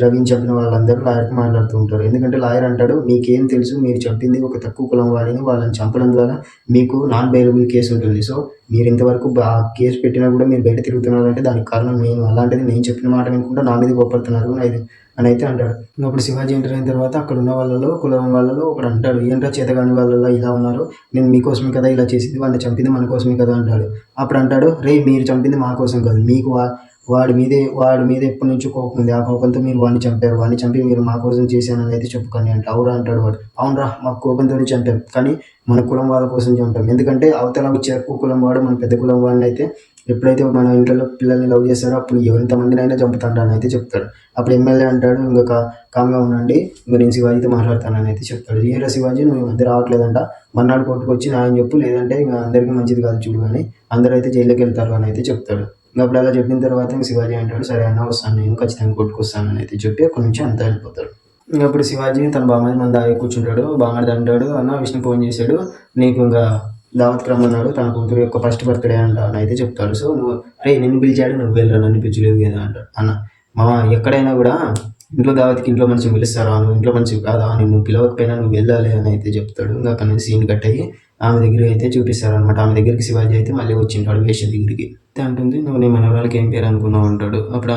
రవిని చంపిన వాళ్ళందరూ లాయర్కి మాట్లాడుతూ ఉంటారు. ఎందుకంటే లాయర్ అంటాడు మీకేం తెలుసు, మీరు చంపింది ఒక తక్కువ కులం వాడిని, వాళ్ళని చంపడం ద్వారా మీకు నాన్ బెయిలబుల్ కేసు ఉంటుంది, సో మీరు ఇంతవరకు ఆ కేసు పెట్టినా కూడా మీరు బయట తిరుగుతున్నారంటే దానికి కారణం నేను, అలాంటిది నేను చెప్పిన మాట వినకుండా నా మీద కోపడుతున్నారు అని అయితే అంటాడు. అప్పుడు శివాజీ ఎంటర్ అయిన తర్వాత అక్కడ ఉన్న వాళ్ళలో కులం వాళ్ళలో ఒకడు అంటాడు ఏంట్రా చేతగాని వాళ్ళలో ఇలా ఉన్నారు, నేను మీకోసమే కదా ఇలా చేసింది, వాడిని చంపింది మన కోసమే కదా అంటాడు. అప్పుడు అంటాడు రే మీరు చంపింది మా కోసం కాదు, మీకు వాడి మీద ఎప్పటి నుంచో కోపం ఉంది, ఆ కోపంతో మీరు వాడిని చంపారు, వాడిని చంపి మీరు మా కోసం చేశానని అయితే చెప్పుకొని అంటే అవురా అంటాడు వాడు. అవునరా మాకు కోపంతోనే చంపాం, కానీ మన కులం వాళ్ళ కోసం చంపాం, ఎందుకంటే అవతల చెరుకు కులం వాడు మన పెద్ద కులం వాళ్ళని అయితే ఎప్పుడైతే మన ఇంట్లో పిల్లల్ని లవ్ చేస్తారో అప్పుడు ఎంతమందినైనా చంపుతాడు అని అయితే చెప్తాడు. అప్పుడు ఎమ్మెల్యే అంటాడు ఇంకా కామ్గా ఉండండి, ఇంకా నేను శివాజీతో మాట్లాడతానని అయితే చెప్తాడు. ఏరా శివాజీ నువ్వు ఈ మధ్య రావట్లేదంట, మన్నాడు కోర్టుకు వచ్చి న్యాయం చెప్పు, లేదంటే ఇంకా అందరికీ మంచిది కాదు చూడు అని, అందరూ అయితే జైల్లోకి వెళ్తారు అని అయితే చెప్తాడు. ఇంకా అప్పుడు అలా చెప్పిన తర్వాత ఇంక శివాజీ అంటాడు సరే అన్న వస్తాను, నేను ఖచ్చితంగా కొట్టుకొస్తాను అని అయితే చెప్పి అక్కడి నుంచి అంతా వెళ్ళిపోతాడు. ఇంకా అప్పుడు శివాజీ తన బామ్మది మన దాగి కూర్చుంటాడు. బామ్మది అంటాడు అన్న విష్ణు ఫోన్ చేశాడు, నీకు ఇంకా దావత్కి రమ్మన్నాడు, తన కూతురు యొక్క ఫస్ట్ బర్త్డే అంట అని అయితే చెప్తాడు. సో నువ్వు నిన్ను పిలిచాడు నువ్వు వెళ్ళరా, నన్ను పిలిచలేదు కదా అంటాడు. అన్న మా ఎక్కడైనా కూడా ఇంట్లో దావత్కి ఇంట్లో మనిషి పిలుస్తారా, నువ్వు ఇంట్లో మనిషి కాదా, నువ్వు పిలవకపోయినా నువ్వు వెళ్ళాలి అని అయితే చెప్తాడు. ఇంకా అక్కడ నుంచి సీన్ కట్ అయ్యి ఆమె దగ్గరికి అయితే చూపిస్తారు అనమాట. ఆమె దగ్గరికి శివాజీ అయితే మళ్ళీ వచ్చింటాడు వేష దగ్గరికి. అంటుంది నువ్వు నీ మనవరాలకి ఏం పేరు అనుకున్నావు అంటాడు. అప్పుడు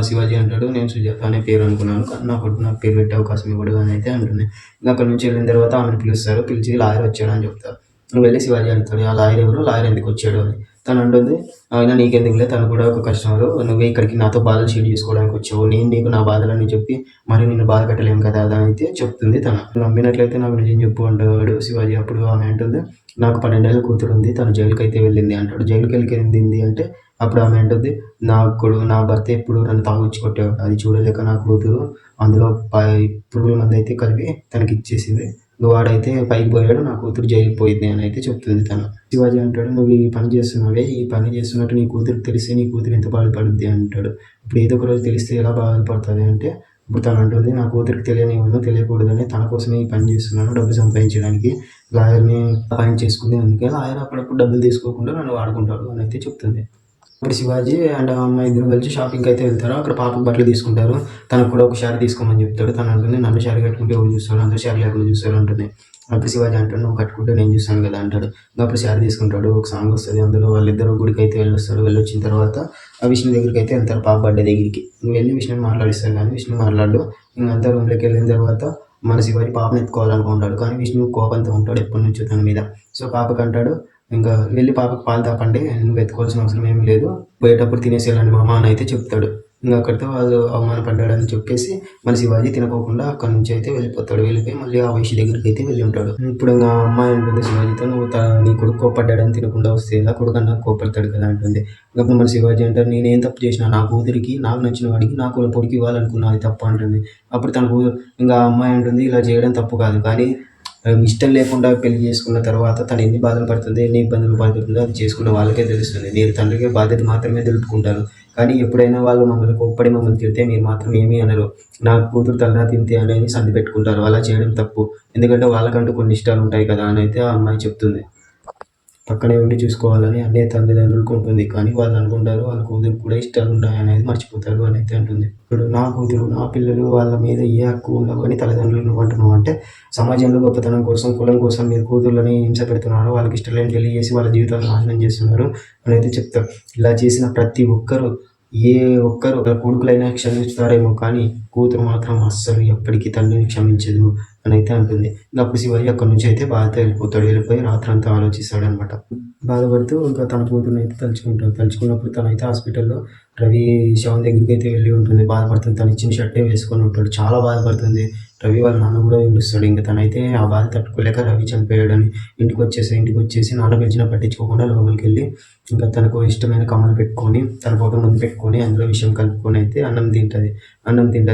శివాజీ అంటాడు నేను సుజాత అనే పేరు అనుకున్నాను, నాకు పేరు పెట్టే అవకాశం ఇవ్వడు అని అయితే అంటుంది. ఇంకా అక్కడ నుంచి వెళ్ళిన తర్వాత ఆమెను పిలుస్తారు, పిలిచి లాయర్ వచ్చాడు అని చెప్తారు. నువ్వు వెళ్ళి శివాజీ అడుగుతాడు ఆ లాయర్ ఎవరు, లాయర్ ఎందుకు వచ్చాడు అని. తను అంటుంది అయినా నీకెందుకులే, తను కూడా ఒక కస్టమరు, నువ్వే ఇక్కడికి నాతో బాధలు షేర్ చేసుకోవడానికి వచ్చావు, నేను నీకు నా బాధలని చెప్పి మరి నిన్ను బాధ పెట్టలేము కదా అని అయితే చెప్తుంది. తను నమ్మినట్లయితే నాకు నిజం చెప్పు అంటాడు శివాజీ. అప్పుడు ఆమె అంటుంది నాకు 12 ఏళ్ళ కూతురు ఉంది, తను జైలుకి అయితే వెళ్ళింది అంటాడు. జైలుకి వెళ్ళింది అంటే అప్పుడు ఆమె అంటుంది నా భర్త ఎప్పుడు నన్ను తాగుచ్చి కొట్టేవాడు, అది చూడలేక నా కూతురు అందులో పురుగుల మంది అయితే కలిపి తనకి ఇచ్చేసింది, వాడైతే పైకి పోయాడు, నా కూతురు జైలుకి పోయింది అని అయితే చెప్తుంది తను. శివాజీ అంటాడు నువ్వు ఈ పని చేస్తున్నావే, ఈ పని చేస్తున్నట్టు నీ కూతురికి తెలిస్తే నీ కూతురు ఎంత బాధపడుద్ది అంటాడు. ఇప్పుడు ఏదో ఒక రోజు తెలిస్తే ఎలా బాధపడుతుంది అంటే ఇప్పుడు తను అంటుంది నా కూతురికి తెలియకూడదని తన కోసమే ఈ పని చేస్తున్నాను, డబ్బు సంపాదించడానికి లాయర్ని అపాయింట్ చేసుకుంది, అందుకే లాయర్ అప్పుడప్పుడు డబ్బులు తీసుకోకుండా నన్ను వాడుకుంటాడు అని అయితే చెప్తుంది. ఇప్పుడు శివాజీ అండ్ అమ్మాయి ఇద్దరు కలిసి షాపింగ్కి అయితే వెళ్తారు. అక్కడ పాపకు బట్టలు తీసుకుంటారు, తనకు కూడా ఒక షారీ తీసుకోమని చెప్తాడు. తను అంటుంది నన్ను షారీ కట్టుకుంటే ఎవరు చూస్తాడు, అందరూ షారీ లేకుండా చూస్తారు అంటుంది. అప్పుడు శివాజీ అంటాడు నువ్వు కట్టుకుంటే నేను చూస్తాను కదా అంటాడు. అప్పుడు షారీ తీసుకుంటాడు, ఒక సాంగ్ వస్తుంది, అందులో వాళ్ళిద్దరు గుడికి అయితే వెళ్ళొస్తారు. వెళ్ళొచ్చిన తర్వాత ఆ విష్ణు దగ్గరికి అయితే వెళ్తారు, పాప బర్త్డే దగ్గరికి. వెళ్ళి విష్ణుని మాట్లాడిస్తాను కానీ విష్ణు మాట్లాడు. ఇంకంతా రూమ్లోకి వెళ్ళిన తర్వాత మన శివాజీ పాపను ఎత్తుకోవాలనుకుంటాడు, కానీ విష్ణు కోపంతో ఉంటాడు ఎప్పటి నుంచో తన మీద. సో పాపకు అంటాడు ఇంకా వెళ్ళి పాపకు పాలు తాపండి, నువ్వు ఎత్తుకోవాల్సిన అవసరం ఏమీ లేదు, పోయేటప్పుడు తినేసి వెళ్ళండి మామ అని అయితే చెప్తాడు. ఇంకా అక్కడితో వాళ్ళు అవమానపడ్డాడని చెప్పేసి మన శివాజీ తినకోకుండా అక్కడి నుంచి అయితే వెళ్ళిపోతాడు. వెళ్ళిపోయి మళ్ళీ ఆ వైశ్య దగ్గరికి అయితే వెళ్ళి ఉంటాడు. ఇప్పుడు ఇంకా అమ్మాయి ఉంటుంది శివాజీతో నువ్వు నీ కొడుకు కోపడ్డాడని తినకుండా వస్తే ఇలా కొడుకు అన్న కోపడతాడు కదా అంటుంది. అప్పుడు మన శివాజీ అంటారు నేనేం తప్పు చేసినా, నా కూతురికి నాకు నచ్చిన వాడికి నా పొడికి ఇవ్వాలనుకున్నా, అది తప్పు అంటుంది. అప్పుడు తనకు ఇంకా అమ్మాయి అంటుంది ఇలా చేయడం తప్పు కాదు, కానీ ఇష్టం లేకుండా పెళ్లి చేసుకున్న తర్వాత తను ఎన్ని బాధలు పడుతుంది, ఎన్ని ఇబ్బందులు పడుతుందో అది చేసుకున్న వాళ్ళకే తెలుస్తుంది. మీరు తండ్రికి బాధ్యత మాత్రమే తెలుపుకుంటారు, కానీ ఎప్పుడైనా వాళ్ళు మమ్మల్ని కోప్పడి మమ్మల్ని తిడితే మీరు మాత్రం ఏమీ అనరు, నా కూతురు తలరా తింటే అనేది సర్ది పెట్టుకుంటారు. అలా చేయడం తప్పు, ఎందుకంటే వాళ్ళకంటూ కొన్ని ఇష్టాలు ఉంటాయి కదా అని అయితే ఆ అమ్మాయి చెప్తుంది. పక్కనే ఉండి చూసుకోవాలని అనే తల్లిదండ్రులకు ఉంటుంది, కానీ వాళ్ళు అనుకుంటారు వాళ్ళ కూతురికి కూడా ఇష్టాలు ఉన్నాయనేది మర్చిపోతారు అని అయితే అంటుంది. ఇప్పుడు నా కూతురు నా పిల్లలు వాళ్ళ మీద ఏ హక్కు ఉండవు అని తల్లిదండ్రులు నువ్వు అంటున్నావు అంటే సమాజంలో గొప్పతనం కోసం కులం కోసం మీరు కూతుర్లని హింస పెడుతున్నారు, వాళ్ళకి ఇష్టం లేని పెళ్లి చేసి వాళ్ళ జీవితాలను నాశనం చేస్తున్నారు అని అయితే చెప్తారు. ఇలా చేసిన ప్రతి ఒక్కరు ఏ ఒక్కరు కొడుకులైనా క్షమిస్తారేమో, కానీ కూతురు మాత్రం అస్సలు ఎప్పటికీ తండ్రిని క్షమించదు. అని అయితే అంటుంది. ఇంకా అప్పుడు శివాజీ అక్కడి నుంచి అయితే బాధతో వెళ్ళిపోతాడు. వెళ్ళిపోయి రాత్రంతా ఆలోచిస్తాడనమాట. బాధపడుతూ ఇంకా తన కూతుర్ని అయితే తలుచుకుంటాడు. తలుచుకున్నప్పుడు తనైతే హాస్పిటల్‌లో రవి శవం దగ్గరికి అయితే వెళ్ళి ఉంటుంది. బాధపడుతుంది. తను ఇచ్చిన షర్టే వేసుకొని ఉంటాడు. చాలా బాధపడుతుంది. రవి వాళ్ళ నాన్న కూడా ఏడుస్తాడు. ఇంక తనైతే ఆ బాధ తట్టుకోలేక రవి చనిపోయాడని ఇంటికొచ్చేసి నాన్న పిలిచినా పట్టించుకోకుండా లోపలికెళ్ళి ఇంకా తనకు ఇష్టమైన కమ్మలు పెట్టుకొని, తన ఫోటో ముందు పెట్టుకొని అందులో విషం కలుపుకొని అయితే అన్నం తింటది.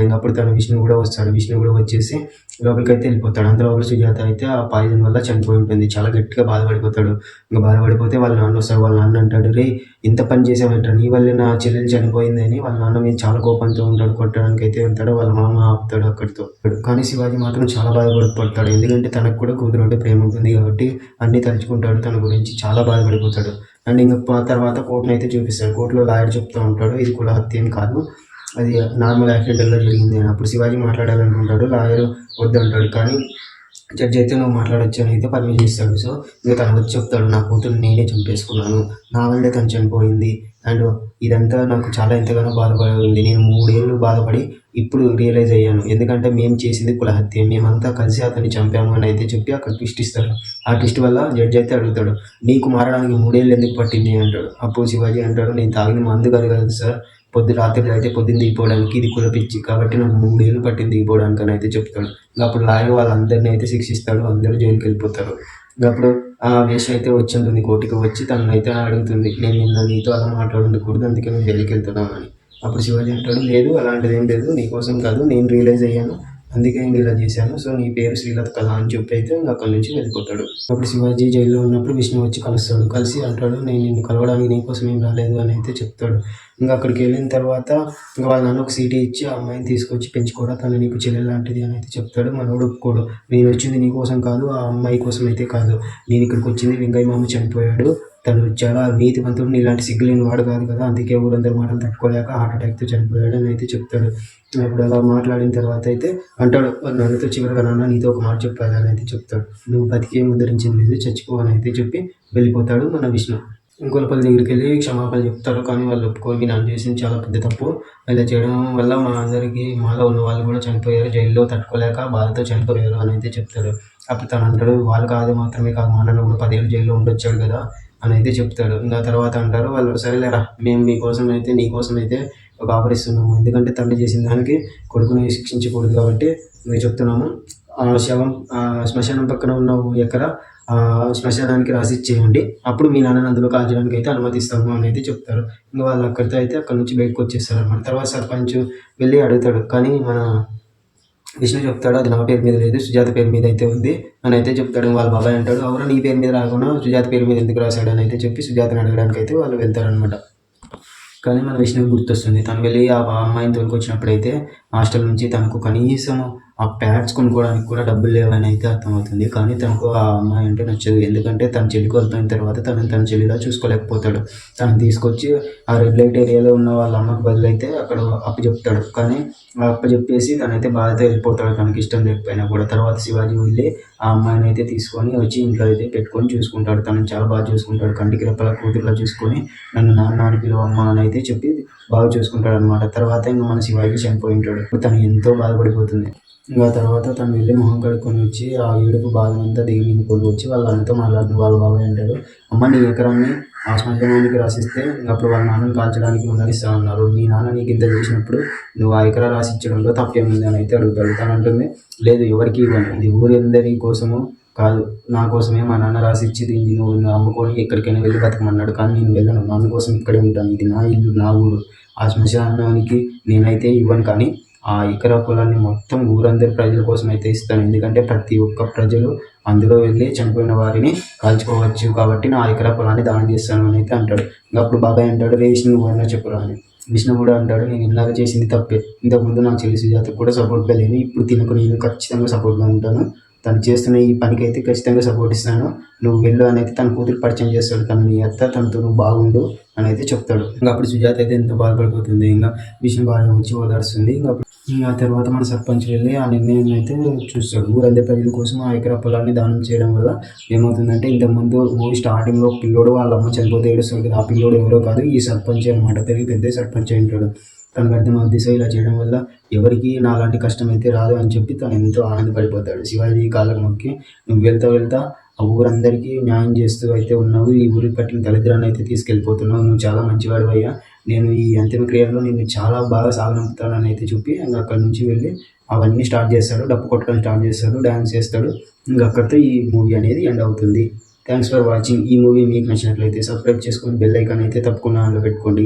ఇంక అప్పుడు తన విష్ణు కూడా వస్తాడు. విష్ణు కూడా వచ్చేసి లోపలికైతే వెళ్ళిపోతాడు. అంత లోపల సుజాత అయితే ఆ పాయిజన్ వల్ల చనిపోయి ఉంటుంది. చాలా గట్టిగా బాధపడిపోతాడు. ఇంక బాధపడిపోతే వాళ్ళ నాన్న వస్తాడు. వాళ్ళ నాన్న అంటాడు, "రేయ్ ఇంత పని చేసావేంట్రా? నీ వల్లే నా చెల్లెలు చనిపోయిందని" వాళ్ళ నాన్న మీద చాలా కోపంతో ఉంటాడు. కొట్టడానికి అయితే వెళ్తాడు. వాళ్ళ మామ ఆపుతాడు అక్కడితో. కానీ శివాజీ మాత్రం చాలా బాధపడిపోతాడు. ఎందుకంటే తనకు కూడా కూతురు అంటే ప్రేమ ఉంటుంది కాబట్టి అన్నీ తలుచుకుంటాడు. తన గురించి చాలా బాధపడిపోతాడు. అండ్ ఇంకా తర్వాత కోర్టును అయితే చూపిస్తాడు. కోర్టులో లాయర్ చెప్తూ ఉంటాడు, ఇది కుల హత్య ఏం కాదు, అది నార్మల్ యాక్సిడెంటల్‌గా జరిగింది అని. అప్పుడు శివాజీ మాట్లాడాలనుకుంటాడు. లాయర్ వద్దంటాడు. కానీ జడ్జి అయితే నువ్వు మాట్లాడొచ్చు అని అయితే పర్మిషన్ ఇస్తాడు. సో ఇంక తను వచ్చి చెప్తాడు, నా కూతుర్ని నేనే చంపేసుకున్నాను, నా వల్లే తను చనిపోయింది. అండ్ ఇదంతా నాకు చాలా ఎంతగానో బాధపడింది. నేను 3 ఏళ్ళు బాధపడి ఇప్పుడు రియలైజ్ అయ్యాను. ఎందుకంటే మేము చేసింది కులహత్య. మేమంతా కలిసి అతన్ని చంపాము అని అయితే చెప్పి అక్కడ ట్విస్ట్ ఇస్తాడు. ఆ ట్విస్ట్ వల్ల జడ్జి అయితే అడుగుతాడు, నీకు మారడానికి 3 ఏళ్ళు ఎందుకు పట్టింది అంటాడు. అప్పుడు శివాజీ అంటాడు, నేను తాగిన మందు కాదు కదా సార్, రాత్రి అయితే పొద్దున్న దిగిపోవడానికి, ఇది కులపిచ్చి కాబట్టి నాకు 3 ఏళ్ళు పట్టింది దిగిపోవడానికి అని అయితే చెప్తాడు. ఇంక అప్పుడు లాయర్ వాళ్ళందరినీ అయితే శిక్షిస్తాడు. అందరూ జైలుకి వెళ్ళిపోతారు. ఇంక అప్పుడు ఆ వేషం అయితే వచ్చి ఉంటుంది. కోర్టుకి వచ్చి తనను అయితే అడుగుతుంది, నేను నిన్న నీతో అలా మాట్లాడకూడదు, అందుకే నువ్వు జైలుకి వెళ్తున్నావు అని. అప్పుడు శివాజీ అంటాడు, లేదు అలాంటిది ఏం లేదు, నీకోసం కాదు, నేను రియలైజ్ అయ్యాను, అందుకే నేను ఇలా చేశాను. సో నీ పేరు శ్రీలత కదా అని చెప్పి అయితే ఇంకా అక్కడి నుంచి వెళ్ళిపోతాడు. అప్పుడు శివాజీ జైల్లో ఉన్నప్పుడు విష్ణు వచ్చి కలుస్తాడు. కలిసి అంటాడు, నేను నిన్ను కలవడానికి నీకోసం ఏం రాలేదు అని అయితే చెప్తాడు. ఇంకా అక్కడికి వెళ్ళిన తర్వాత ఇంకా వాళ్ళ నాన్న ఒక సీటీ ఇచ్చి ఆ అమ్మాయిని తీసుకొచ్చి పెంచుకోవడం, తను నీకు చెల్లెలు లాంటిది అని అయితే చెప్తాడు. మనోడు ఒప్పుకోడు. నేను వచ్చింది నీ కోసం కాదు, ఆ అమ్మాయి కోసం అయితే కాదు, నేను ఇక్కడికి వచ్చింది వెంకయ్య మామ చనిపోయాడు, తను చాలా నీతివంతుడు, ఇలాంటి సిగ్గులేని వాడు కాదు కదా, అందుకే ఊరందరి మాటలు తట్టుకోలేక హార్ట్ అటాక్తో చనిపోయాడు అని అయితే చెప్తాడు. అప్పుడు అలా మాట్లాడిన తర్వాత అయితే అంటాడు, నాన్నతో చివరిగా, నాన్న నీతో ఒక మాట చెప్పాలి అని అయితే చెప్తాడు. నువ్వు బతికే ఉద్ధరించింది లేదు, చచ్చిపో అని అయితే చెప్పి వెళ్ళిపోతాడు మన విష్ణు. ఇంకొల్పల దగ్గరికి వెళ్ళి క్షమాపణ చెప్తారు. కానీ వాళ్ళు ఒప్పుకొని, నన్ను చేసింది చాలా పెద్ద తప్పు, ఇలా చేయడం వల్ల మా అందరికీ, మాలో ఉన్న వాళ్ళు కూడా చనిపోయారు, జైల్లో తట్టుకోలేక బాధతో చనిపోయారు అని అయితే చెప్తాడు. అప్పుడు తను అంటాడు, వాళ్ళు కాదు మాత్రమే కాదు, మా అన్న కూడా 10 ఏళ్ళు జైల్లో ఉండొచ్చాడు కదా అని అయితే చెప్తాడు. ఇంకా తర్వాత అంటారు వాళ్ళు, సరేలేరా మేము మీకోసం అయితే నీకోసం అయితే ఒక ఆఫర్ ఇస్తున్నాము, ఎందుకంటే తండ్రి చేసిన దానికి కొడుకుని శిక్షించకూడదు కాబట్టి మేము చెప్తున్నాము, శ్మశానం పక్కన ఉన్న ఎకరా శ్మశానానికి రాసిచ్చేయండి, అప్పుడు మీ నాన్నని అందులో కాల్చడానికి అయితే అనుమతిస్తాము అని అయితే చెప్తారు. ఇంకా వాళ్ళు అక్కడితో అయితే అక్కడి నుంచి బయటకు వచ్చేస్తారు అనమాట. తర్వాత సర్పంచ్ వెళ్ళి అడుగుతాడు. కానీ మన విష్ణు చెప్తాడు, అది నా పేరు మీద లేదు, సుజాత పేరు మీద అయితే ఉంది అని అయితే చెప్తాడు. వాళ్ళ బాబాయ్ అంటాడు, అవును నీ పేరు మీద రాకుండా సుజాత పేరు మీద ఎందుకు రాశాడు అని అయితే చెప్పి సుజాతని అడగడానికి అయితే వాళ్ళు వెళ్తారనమాట. కానీ మన విష్ణువుకి గుర్తొస్తుంది, తను వెళ్ళి ఆ అమ్మాయిని తోలుకొచ్చినప్పుడైతే హాస్టల్ నుంచి తనకు కనీసం ఆ ప్యాడ్స్ కొనుక్కోవడానికి కూడా డబ్బులు లేవని అయితే అర్థమవుతుంది. కానీ తనకు ఆ అమ్మాయి అంటే నచ్చదు. ఎందుకంటే తన చెల్లి కోల్పోయిన తర్వాత తన చెల్లిలా చూసుకోలేకపోతాడు. తను తీసుకొచ్చి ఆ రెడ్ లైట్ ఏరియాలో ఉన్న వాళ్ళ అమ్మకి బదులైతే అక్కడ అప్పచెప్తాడు. కానీ అప్పచెప్పేసి తనైతే బాధతో వెళ్ళిపోతాడు, తనకి ఇష్టం లేకపోయినా కూడా. తర్వాత శివాజీ వెళ్ళి ఆ అమ్మాయిని అయితే తీసుకొని వచ్చి ఇంట్లో అయితే పెట్టుకొని చూసుకుంటాడు. తనని చాలా బాగా చూసుకుంటాడు. కంటికి రెప్పల కూతురులా చూసుకొని, నన్ను నాన్న అని పిలువమ్మ అని అయితే చెప్పి బాగా చూసుకుంటాడు అనమాట. తర్వాత ఇంకా మన శివాజీ చనిపోయి ఉంటాడు. తను ఎంతో బాధపడిపోతుంది. ఇంకా తర్వాత తను వెళ్ళి మొహం కడుక్కొని వచ్చి ఆ ఏడుపు బాధనంతా దేవుని మీద వచ్చి వాళ్ళ అన్నతో మాట్లాడుతుంది. వాళ్ళ బాబాయ్ అంటాడు, అమ్మ నీ ఎకరాన్ని ఆ శ్మశానానికి రాసిస్తే అప్పుడు వాళ్ళ నాన్నని కాల్చడానికి ఉండనిస్తా ఉన్నారు, మీ నాన్న నీకు ఇంత చేసినప్పుడు నువ్వు ఆ ఎకరా రాసిచ్చడంలో తప్పేముంది అని అయితే అడుగుతాడు. తను అంటుంది, లేదు ఎవరికి ఇవ్వను, ఇది ఊరందరి కోసము కాదు, నా కోసమే మా నాన్న రాసిచ్చి దీన్ని నువ్వు అమ్ముకొని ఎక్కడికైనా వెళ్ళి బతకమన్నాడు. కానీ నేను వెళ్ళను, నాన్న కోసం ఇక్కడే ఉంటాను, ఇది నా ఇల్లు, నా ఊరు, ఆ శ్మశానానికి నేనైతే ఇవ్వను. కానీ ఆ ఎకరా పొలాన్ని మొత్తం ఊరందరి ప్రజల కోసం అయితే ఇస్తాను, ఎందుకంటే ప్రతి ఒక్క ప్రజలు అందులో వెళ్ళి చనిపోయిన వారిని కాల్చుకోవచ్చు కాబట్టి నా ఎకరా పొలాన్ని దానం చేస్తాను అని అయితే అంటాడు. అప్పుడు బాబాయ్ అంటాడు, రే విష్ణు నువ్వైనా చెప్పురా అని. విష్ణు కూడా అంటాడు, నేను ఇలాగ చేసింది తప్పే, ఇంతకుముందు నా చెల్లి సుజాతకు కూడా సపోర్ట్గా లేను, ఇప్పుడు తినకు నేను ఖచ్చితంగా సపోర్ట్గా ఉంటాను, తను చేస్తున్న ఈ పనికి అయితే ఖచ్చితంగా సపోర్ట్ ఇస్తాను, నువ్వు వెళ్ళు అని అయితే తన కూతురు పరిచయం చేస్తాడు. తను నీ అత్త, తనతో నువ్వు బాగుండు అని అయితే చెప్తాడు. ఇంకా అప్పుడు సుజాత అయితే ఎంతో బాధపడిపోతుంది. ఇంకా విష్ణు బాగా వచ్చి ఓదార్స్తుంది. ఇంకా తర్వాత మన సర్పంచ్ వెళ్ళి ఆ నిర్ణయం అయితే చూస్తాడు. ఊరందరి ప్రజల కోసం ఆ ఎకరా పొలాన్ని దానం చేయడం వల్ల ఏమవుతుందంటే, ఇంతకుముందు మూవీ స్టార్టింగ్లో పిల్లోడు వాళ్ళ అమ్మ చనిపోతే ఏడుస్తాడు కదా, ఆ పిల్లోడు ఎవరో కాదు, ఈ సర్పంచ్ అనమాట. పెద్ద సర్పంచ్ అయి ఉంటాడు. తనకు అర్థమవుద్ది. సో ఇలా చేయడం వల్ల ఎవరికి నాలాంటి కష్టం అయితే రాదు అని చెప్పి తను ఎంతో ఆనందపడిపోతాడు. శివాజీ కాళ్ళకు మొక్కి, నువ్వు వెళ్తా వెళ్తా ఆ ఊరందరికీ న్యాయం చేస్తూ అయితే ఉన్నావు. ఈ ఊరికి పట్టిన దరిద్రాన్ని అయితే తీసుకెళ్ళిపోతున్నావు. నువ్వు చాలా మంచివాడివయ్యా. నేను ఈ అంతిమక్రియల్లో నిన్ను చాలా బాగా సాగనంపుతానని అయితే చెప్పి ఇంక అక్కడి నుంచి వెళ్ళి అవన్నీ స్టార్ట్ చేస్తాడు. డప్పు కొట్టడం స్టార్ట్ చేస్తాడు, డ్యాన్స్ చేస్తాడు. ఇంక అక్కడితో ఈ మూవీ అనేది ఎండ్ అవుతుంది. Thanks for watching. ఈ మూవీ మీకు నచ్చినట్లయితే సబ్స్క్రైబ్ చేసుకొని బెల్ ఐకాన్ అయితే తప్పకుండా ఆన్లో పెట్టుకోండి.